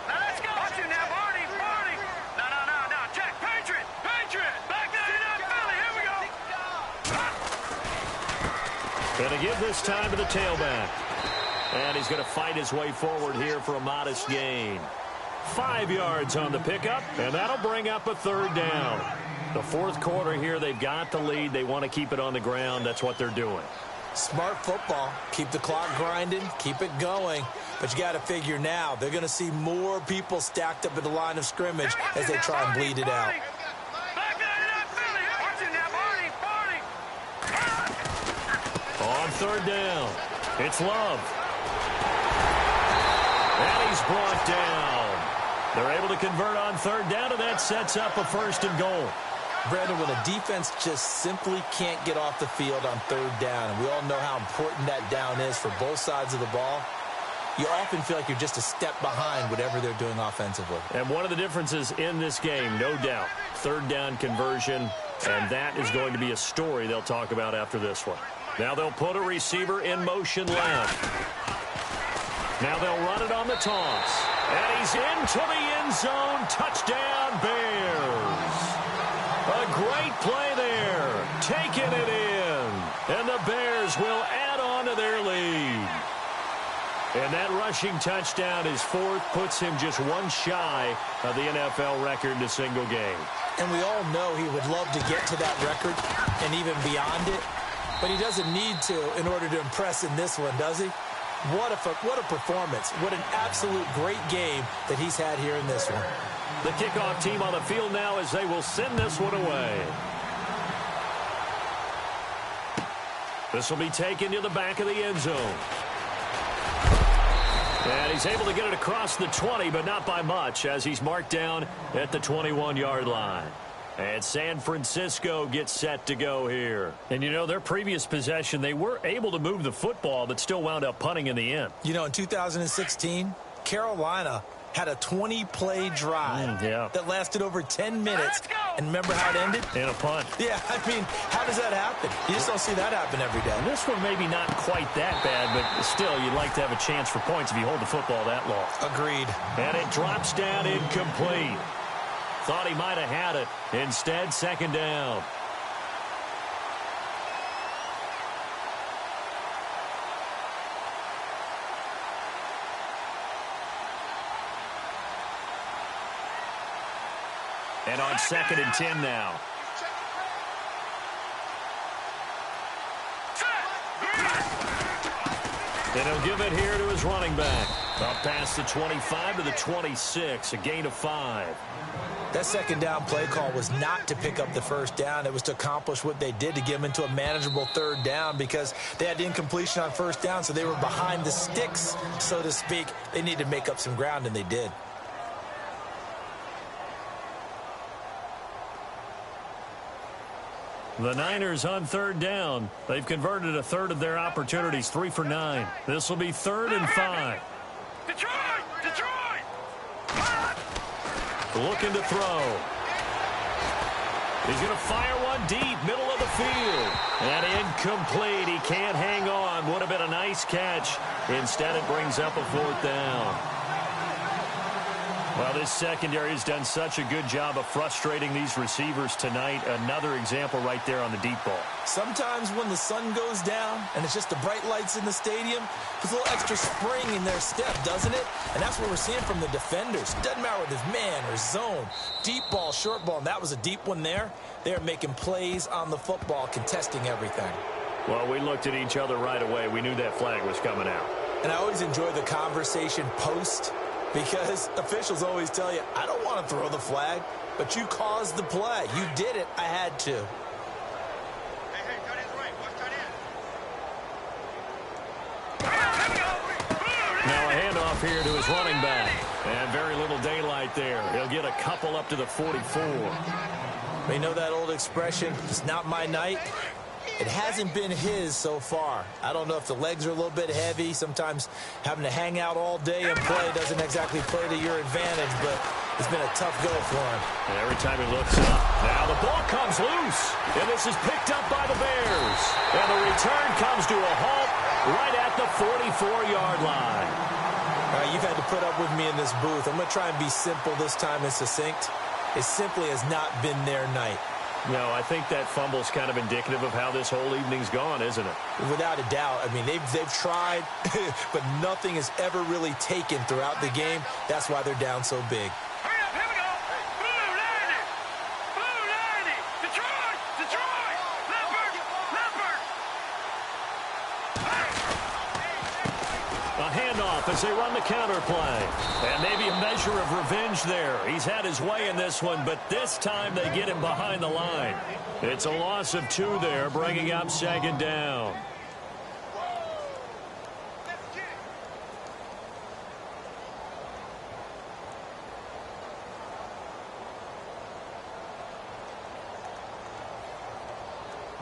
S3: Now let's go. Watch it now, Barney. No. Check. Patriot. Back to Philly. Here we go.
S1: Gonna give this time to the tailback. And he's going to fight his way forward here for a modest gain. 5 yards on the pickup, and that'll bring up a 3rd down. The 4th quarter here, they've got the lead. They want to keep it on the ground. That's what they're doing.
S2: Smart football. Keep the clock grinding. Keep it going. But you got to figure now, they're going to see more people stacked up at the line of scrimmage as they try and bleed it out.
S1: On 3rd down, it's Love. And he's brought down. They're able to convert on 3rd down, and that sets up a 1st and goal.
S2: Brandon, when a defense just simply can't get off the field on 3rd down, and we all know how important that down is for both sides of the ball, you often feel like you're just a step behind whatever they're doing offensively.
S1: And one of the differences in this game, no doubt, 3rd down conversion, and that is going to be a story they'll talk about after this one. Now they'll put a receiver in motion left. Now they'll run it on the toss. And he's into the end zone. Touchdown, Bears. A great play there. Taken And that rushing touchdown, his fourth, puts him just one shy of the NFL record in a single game.
S2: And we all know he would love to get to that record and even beyond it, but he doesn't need to in order to impress in this one, does he? What a performance. What an absolute great game that he's had here in this one.
S1: The kickoff team on the field now as they will send this one away. This will be taken to the back of the end zone. And he's able to get it across the 20, but not by much, as he's marked down at the 21-yard line. And San Francisco gets set to go here. And, you know, their previous possession, they were able to move the football, but still wound up punting in the end.
S2: You know, in 2016, Carolina had a 20-play drive that lasted over 10 minutes. And remember how it ended?
S1: In a punt.
S2: Yeah, I mean, how does that happen? You just don't see that happen every day.
S1: And this one maybe not quite that bad, but still, you'd like to have a chance for points if you hold the football that long.
S2: Agreed.
S1: And it drops down incomplete. Thought he might have had it. Instead, second down. And on 2nd and 10 now. And he'll give it here to his running back. Up past the 25 to the 26, a gain of 5.
S2: That second down play call was not to pick up the first down. It was to accomplish what they did, to get them into a manageable third down, because they had the incompletion on first down, so they were behind the sticks, so to speak. They needed to make up some ground, and they did.
S1: The Niners on third down. They've converted a third of their opportunities, 3 for 9. This will be 3rd and 5.
S3: Detroit!
S1: Looking to throw. He's going to fire one deep, middle of the field. And incomplete. He can't hang on. Would have been a nice catch. Instead, it brings up a 4th down. Well, this secondary has done such a good job of frustrating these receivers tonight. Another example right there on the deep ball.
S2: Sometimes when the sun goes down and it's just the bright lights in the stadium, there's a little extra spring in their step, doesn't it? And that's what we're seeing from the defenders. Doesn't matter whether it's man or zone, deep ball, short ball, and that was a deep one there. They're making plays on the football, contesting everything.
S1: Well, we looked at each other right away. We knew that flag was coming out.
S2: And I always enjoy the conversation post, because officials always tell you, I don't want to throw the flag, but you caused the play. You did it. I had to.
S3: Hey, tight end's right. Watch tight end.
S1: Now a handoff here to his running back. And very little daylight there. He'll get a couple up to the 44.
S2: We know that old expression, it's not my night. It hasn't been his so far. I don't know if the legs are a little bit heavy. Sometimes having to hang out all day and play doesn't exactly play to your advantage, but it's been a tough go for him.
S1: And every time he looks up, now the ball comes loose. And this is picked up by the Bears. And the return comes to a halt right at the 44-yard line.
S2: All right, you've had to put up with me in this booth. I'm going to try and be simple this time and succinct. It simply has not been their night.
S1: No, I think that fumble's kind of indicative of how this whole evening's gone, isn't it?
S2: Without a doubt. I mean, they've tried, but nothing is ever really taken throughout the game. That's why they're down so big.
S3: Hurry up, here we go. Blue 90. Detroit. Leopard.
S1: A handoff as they run the counter play. And maybe a measure of revenge there. He's had his way in this one, but this time they get him behind the line. It's a loss of 2 there, bringing up 2nd down.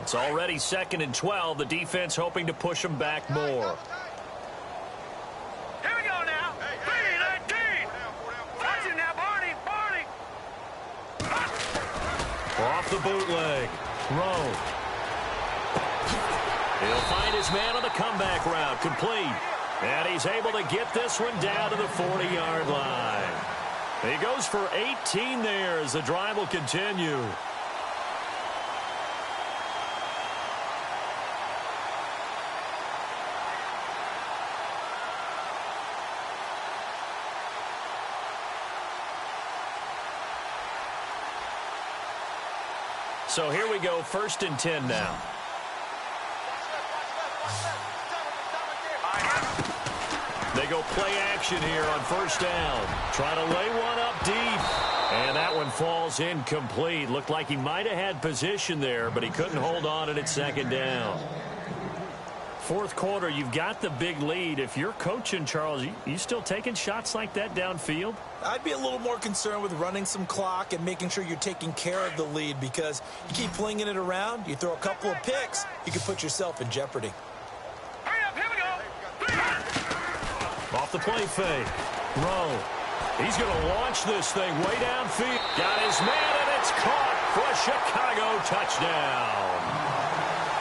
S1: It's already 2nd and 12. The defense hoping to push them back more.
S3: Here we go now. bp19. Watch it now, Barney.
S1: Off the bootleg. Rowe. He'll find his man on the comeback route. Complete. And he's able to get this one down to the 40-yard line. He goes for 18 there as the drive will continue. So here we go, 1st and 10 now. They go play action here on 1st down. Trying to lay one up deep. And that one falls incomplete. Looked like he might have had position there, but he couldn't hold on at 2nd down. 4th quarter, you've got the big lead. If you're coaching, Charles, you still taking shots like that downfield?
S2: I'd be a little more concerned with running some clock and making sure you're taking care of the lead, because you keep flinging it around, you throw a couple of picks, you can put yourself in jeopardy.
S3: Hurry up, here we go.
S1: Off the play fake. Rowe. He's going to launch this thing way downfield. Got his man, and it's caught for a Chicago touchdown.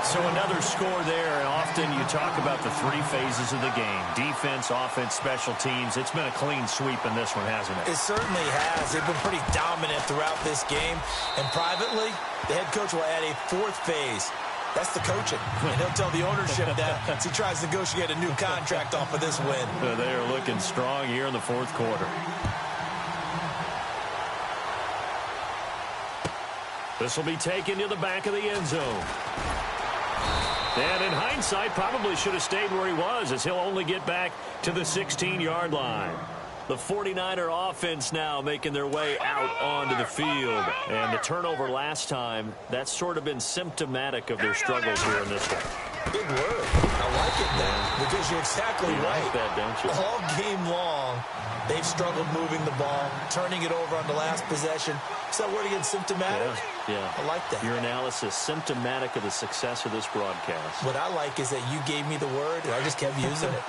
S1: So another score there, and often you talk about the 3 phases of the game. Defense, offense, special teams. It's been a clean sweep in this one, hasn't it?
S2: It certainly has. They've been pretty dominant throughout this game. And privately, the head coach will add a 4th phase. That's the coaching. And he'll tell the ownership that as he tries to negotiate a new contract off of this win.
S1: They are looking strong here in the 4th quarter. This will be taken to the back of the end zone. And in hindsight, probably should have stayed where he was, as he'll only get back to the 16-yard line. The 49er offense now making their way out onto the field. And the turnover last time, that's sort of been symptomatic of their struggles here in this one.
S2: Big word. I like it now, because you're exactly right.
S1: Like that, don't you?
S2: All game long, they've struggled moving the ball, turning it over on the last possession. Is that word again, symptomatic?
S1: Yeah.
S2: I like that.
S1: Your analysis, symptomatic of the success of this broadcast.
S2: What I like is that you gave me the word, and I just kept using it.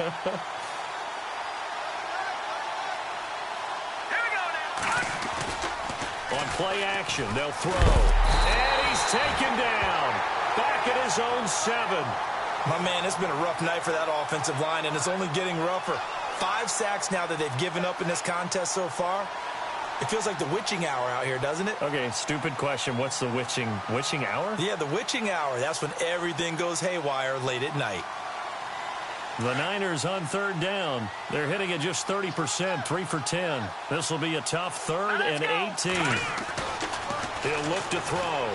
S1: On play action, they'll throw. And he's taken down. Back at his own 7.
S2: My man, it's been a rough night for that offensive line, and it's only getting rougher. 5 sacks now that they've given up in this contest so far. It feels like the witching hour out here, doesn't it?
S1: Okay, stupid question. What's the witching hour?
S2: Yeah, the witching hour. That's when everything goes haywire late at night.
S1: The Niners on 3rd down. They're hitting at just 30%, 3 for 10. This will be a tough 3rd and 18. He'll look to throw.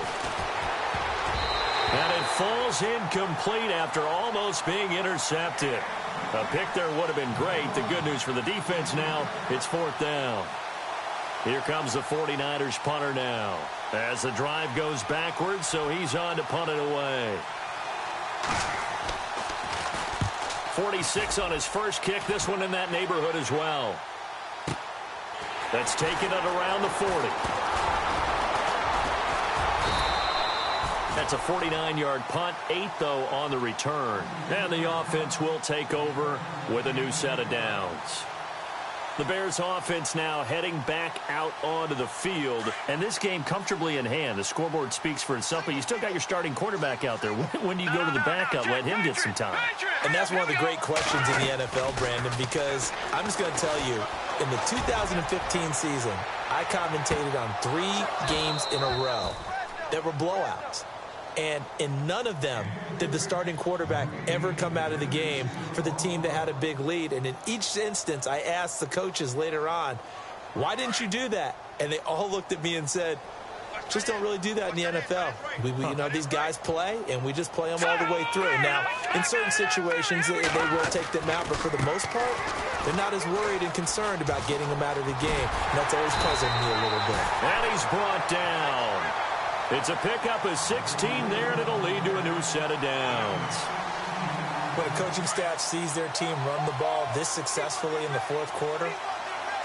S1: And it falls incomplete after almost being intercepted. A pick there would have been great. The good news for the defense now, it's 4th down. Here comes the 49ers punter now. As the drive goes backwards, so he's on to punt it away. 46 on his first kick. This one in that neighborhood as well. That's taken it around the 40. That's a 49-yard punt, 8 though on the return. And the offense will take over with a new set of downs. The Bears offense now heading back out onto the field. And this game comfortably in hand. The scoreboard speaks for itself, but you still got your starting quarterback out there. When do you go to the backup? Let him get some time.
S2: And that's one of the great questions in the NFL, Brandon, because I'm just going to tell you, in the 2015 season, I commentated on 3 games in a row that were blowouts. And in none of them did the starting quarterback ever come out of the game for the team that had a big lead. And in each instance, I asked the coaches later on, why didn't you do that? And they all looked at me and said, just don't really do that in the NFL. You know, these guys play, and we just play them all the way through. Now, in certain situations, they will take them out, but for the most part, they're not as worried and concerned about getting them out of the game. And that's always puzzled me a little bit.
S1: And he's brought down. It's a pickup of 16 there, and it'll lead to a new set of downs.
S2: When a coaching staff sees their team run the ball this successfully in the 4th quarter,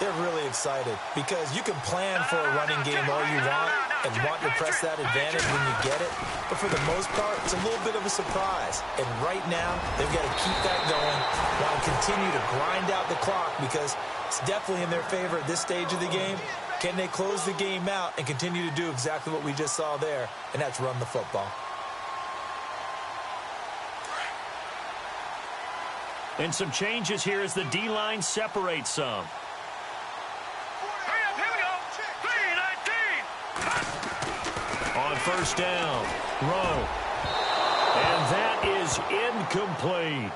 S2: they're really excited, because you can plan for a running game all you want and want to press that advantage when you get it. But for the most part, it's a little bit of a surprise. And right now, they've got to keep that going while continue to grind out the clock, because it's definitely in their favor at this stage of the game. Can they close the game out and continue to do exactly what we just saw there, and that's run the football?
S1: And some changes here as the D-line separates some.
S3: Hurry up, here we go. 3-19.
S1: On 1st down, Rowe. And that is incomplete.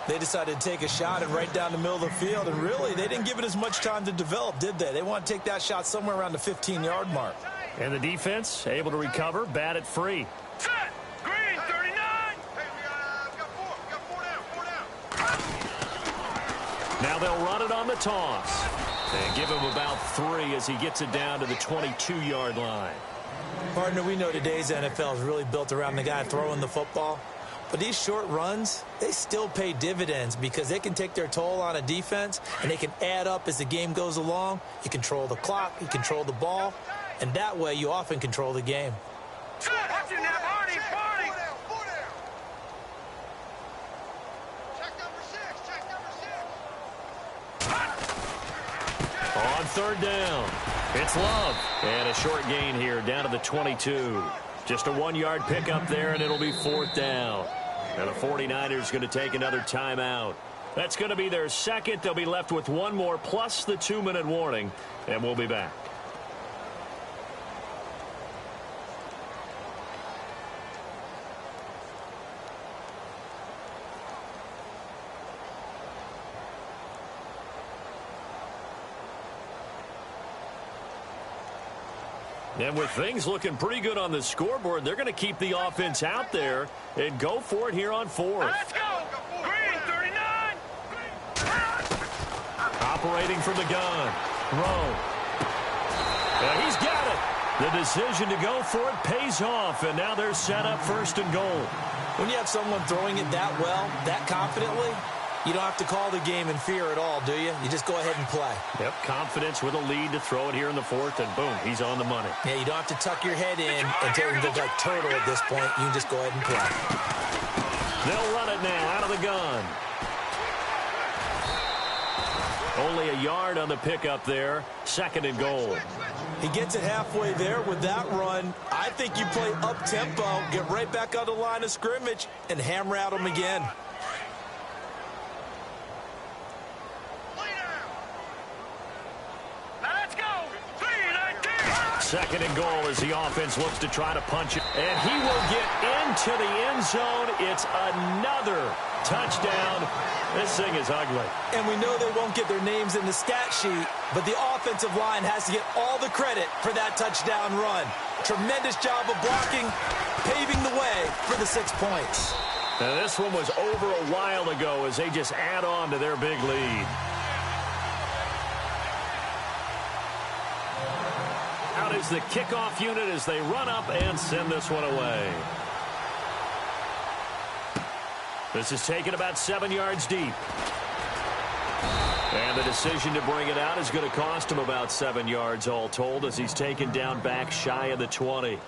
S2: They decided to take a shot and right down the middle of the field, and really, they didn't give it as much time to develop, did they? They want to take that shot somewhere around the 15-yard mark.
S1: And the defense able to recover, bat it free.
S3: Set. Green, 39.
S4: Hey, we got four down.
S1: Now they'll run it on the toss. And give him about 3 as he gets it down to the 22-yard line.
S2: Partner, we know today's NFL is really built around the guy throwing the football. But these short runs, they still pay dividends because they can take their toll on a defense, and they can add up as the game goes along. You control the clock, you control the ball, and that way you often control the game.
S3: Set. Watch it now, Barney.
S4: Four down. Check number six.
S1: On third down, it's Love. And a short gain here down to the 22. Just a 1-yard pickup there, and it'll be 4th down. And the 49ers going to take another timeout. That's going to be their second. They'll be left with 1 more plus the 2-minute warning, and we'll be back. And with things looking pretty good on the scoreboard, they're going to keep the offense out there and go for it here on 4th.
S3: Let's go. Green, 39.
S1: Operating from the gun. Rowe. And he's got it. The decision to go for it pays off, and now they're set up 1st and goal.
S2: When you have someone throwing it that well, that confidently, you don't have to call the game in fear at all, do you? You just go ahead and play.
S1: Yep, confidence with a lead to throw it here in the 4th, and boom, he's on the money.
S2: Yeah, you don't have to tuck your head in and take it like turtle at this point. You can just go ahead and play.
S1: They'll run it now out of the gun. Only a yard on the pickup there. 2nd and goal.
S2: He gets it halfway there with that run. I think you play up-tempo, get right back on the line of scrimmage, and hammer at him again.
S3: Let's go. 3-19.
S1: 2nd and goal as the offense looks to try to punch it. And he will get into the end zone. It's another touchdown. This thing is ugly.
S2: And we know they won't get their names in the stat sheet, but the offensive line has to get all the credit for that touchdown run. Tremendous job of blocking, paving the way for the 6 points.
S1: Now, this one was over a while ago as they just add on to their big lead. Out is the kickoff unit as they run up and send this one away. This is taken about 7 yards deep. And the decision to bring it out is going to cost him about 7 yards all told as he's taken down back shy of the 20.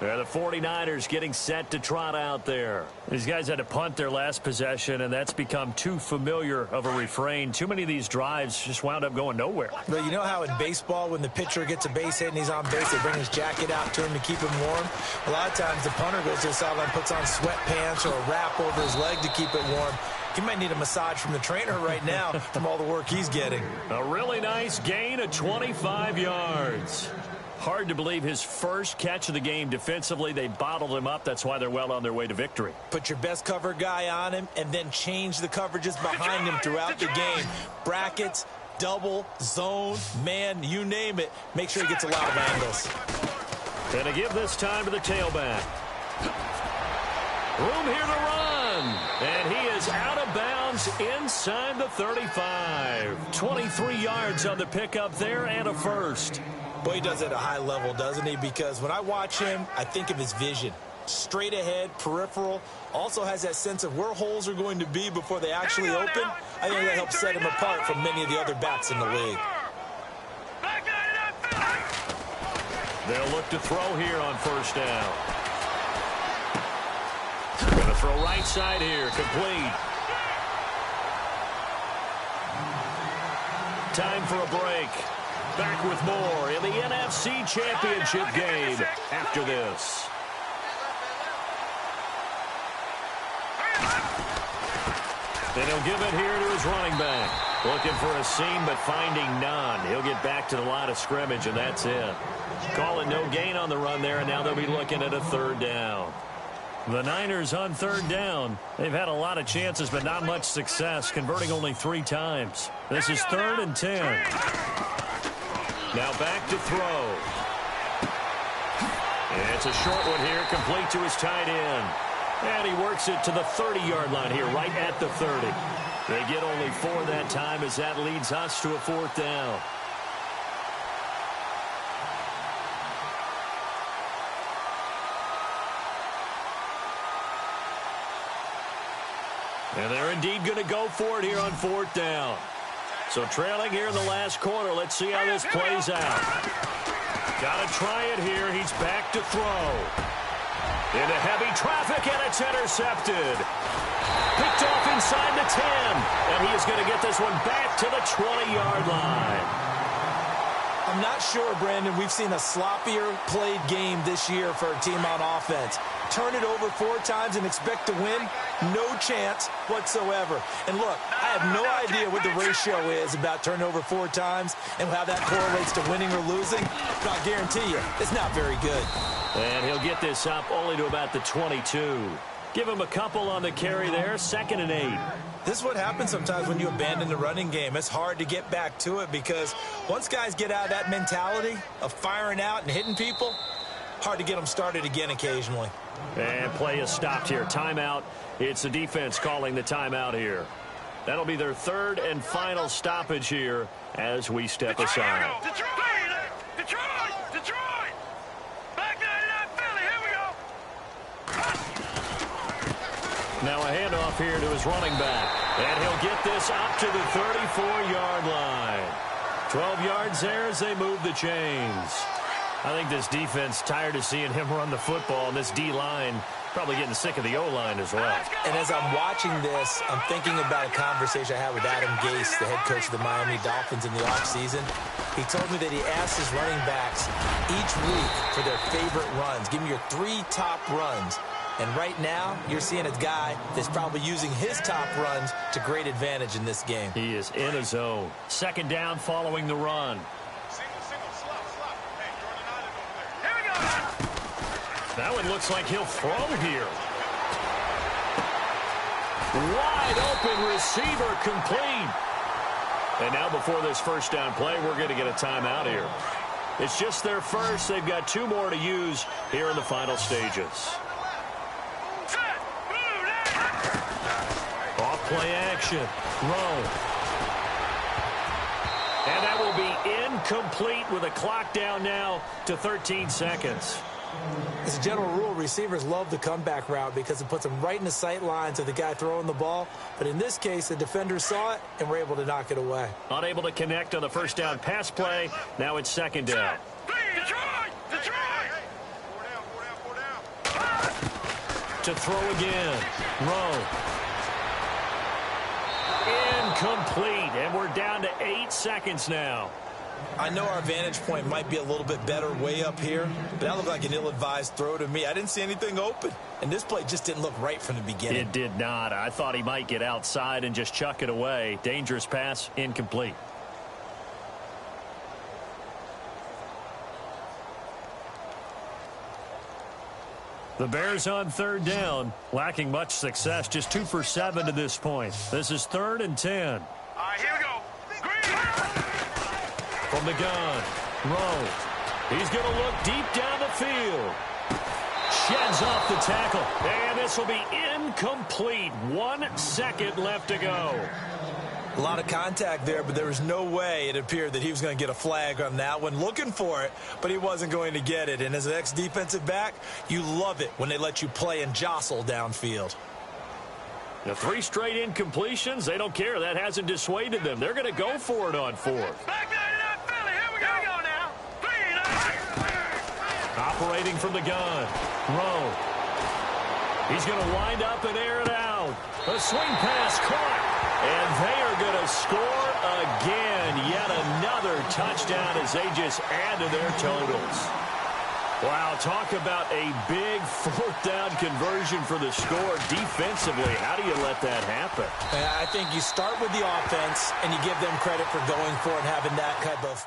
S1: The 49ers getting set to trot out there. These guys had to punt their last possession, and that's become too familiar of a refrain. Too many of these drives just wound up going nowhere.
S2: But you know how in baseball, when the pitcher gets a base hit and he's on base, they bring his jacket out to him to keep him warm? A lot of times the punter goes to the sideline, puts on sweatpants or a wrap over his leg to keep it warm. He might need a massage from the trainer right now from all the work he's getting.
S1: A really nice gain of 25 yards. Hard to believe his first catch of the game defensively. They bottled him up. That's why they're well on their way to victory.
S2: Put your best cover guy on him and then change the coverages behind him throughout the game. Brackets, double, zone, man, you name it. Make sure he gets a lot of angles.
S1: Going to give this time to the tailback. Room here to run. And he is out of bounds inside the 35. 23 yards on the pickup there and a first.
S2: Boy, he does it at a high level, doesn't he? Because when I watch him, I think of his vision. Straight ahead, peripheral. Also has that sense of where holes are going to be before they actually open. I think that helps set him apart from many of the other backs in the league.
S1: They'll look to throw here on 1st down. Going to throw right side here, complete. Time for a break. Back with more in the NFC Championship game after this. And he'll give it here to his running back. Looking for a seam, but finding none. He'll get back to the line of scrimmage, and that's it. Calling no gain on the run there, and now they'll be looking at a 3rd down. The Niners on 3rd down. They've had a lot of chances, but not much success, converting only 3 times. This is 3rd and 10. Now back to throw. It's a short one here, complete to his tight end. And he works it to the 30-yard line here, right at the 30. They get only 4 that time as that leads us to a 4th down. And they're indeed going to go for it here on 4th down. So trailing here in the last quarter. Let's see how this plays out. Got to try it here. He's back to throw. Into heavy traffic, and it's intercepted. Picked off inside the 10. And he is going to get this one back to the 20-yard line.
S2: I'm not sure, Brandon, we've seen a sloppier played game this year for a team on offense. Turn it over 4 times and expect to win? No chance whatsoever. And look, I have no idea what the ratio is about turning over 4 times and how that correlates to winning or losing. But I'll guarantee you, it's not very good.
S1: And he'll get this up only to about the 22. Give him a couple on the carry there, 2nd and 8.
S2: This is what happens sometimes when you abandon the running game. It's hard to get back to it because once guys get out of that mentality of firing out and hitting people, hard to get them started again occasionally.
S1: And play is stopped here. Timeout. It's the defense calling the timeout here. That'll be their 3rd and final stoppage here as we step aside.
S3: Detroit! Back 99 Philly, here we go!
S1: Now a handoff here to his running back. And he'll get this up to the 34-yard line. 12 yards there as they move the chains. I think this defense tired of seeing him run the football, and this D-line probably getting sick of the O-line as well.
S2: And as I'm watching this, I'm thinking about a conversation I had with Adam Gase, the head coach of the Miami Dolphins in the offseason. He told me that he asked his running backs each week for their favorite runs. Give me your 3 top runs. And right now, you're seeing a guy that's probably using his top runs to great advantage in this game.
S1: He is in a zone. 2nd down following the run. That one looks like he'll throw here. Wide open receiver, complete. And now before this 1st down play, we're going to get a timeout here. It's just their first. They've got 2 more to use here in the final stages. Off play action. Rowe. And that will be incomplete with a clock down now to 13 seconds.
S2: As a general rule, receivers love the comeback route because it puts them right in the sight lines of the guy throwing the ball. But in this case, the defenders saw it and were able to knock it away.
S1: Unable to connect on the 1st down pass play. Now it's 2nd down.
S3: Detroit!
S4: Four down.
S1: To throw again. Rowe. Incomplete. And we're down to 8 seconds now.
S2: I know our vantage point might be a little bit better way up here, but that looked like an ill-advised throw to me. I didn't see anything open, and this play just didn't look right from the beginning.
S1: It did not. I thought he might get outside and just chuck it away. Dangerous pass, incomplete. The Bears on 3rd down, lacking much success, just 2 for 7 to this point. This is 3rd and 10.
S3: All right, here we go.
S1: From the gun, Rowe. He's going to look deep down the field. Sheds off the tackle. And this will be incomplete. 1 second left to go.
S2: A lot of contact there, but there was no way it appeared that he was going to get a flag on that one. Looking for it, but he wasn't going to get it. And as an ex-defensive back, you love it when they let you play and jostle downfield.
S1: Now 3 straight incompletions. They don't care. That hasn't dissuaded them. They're going to go for it on 4th.
S3: Back 99 Philly, here we go now. 3
S1: Operating from the gun. Rowe. He's going to wind up and air it out. A swing pass caught. And they are going to score again. Yet another touchdown as they just add to their totals. Wow, talk about a big 4th down conversion for the score defensively. How do you let that happen?
S2: I think you start with the offense and you give them credit for going for it and having that type of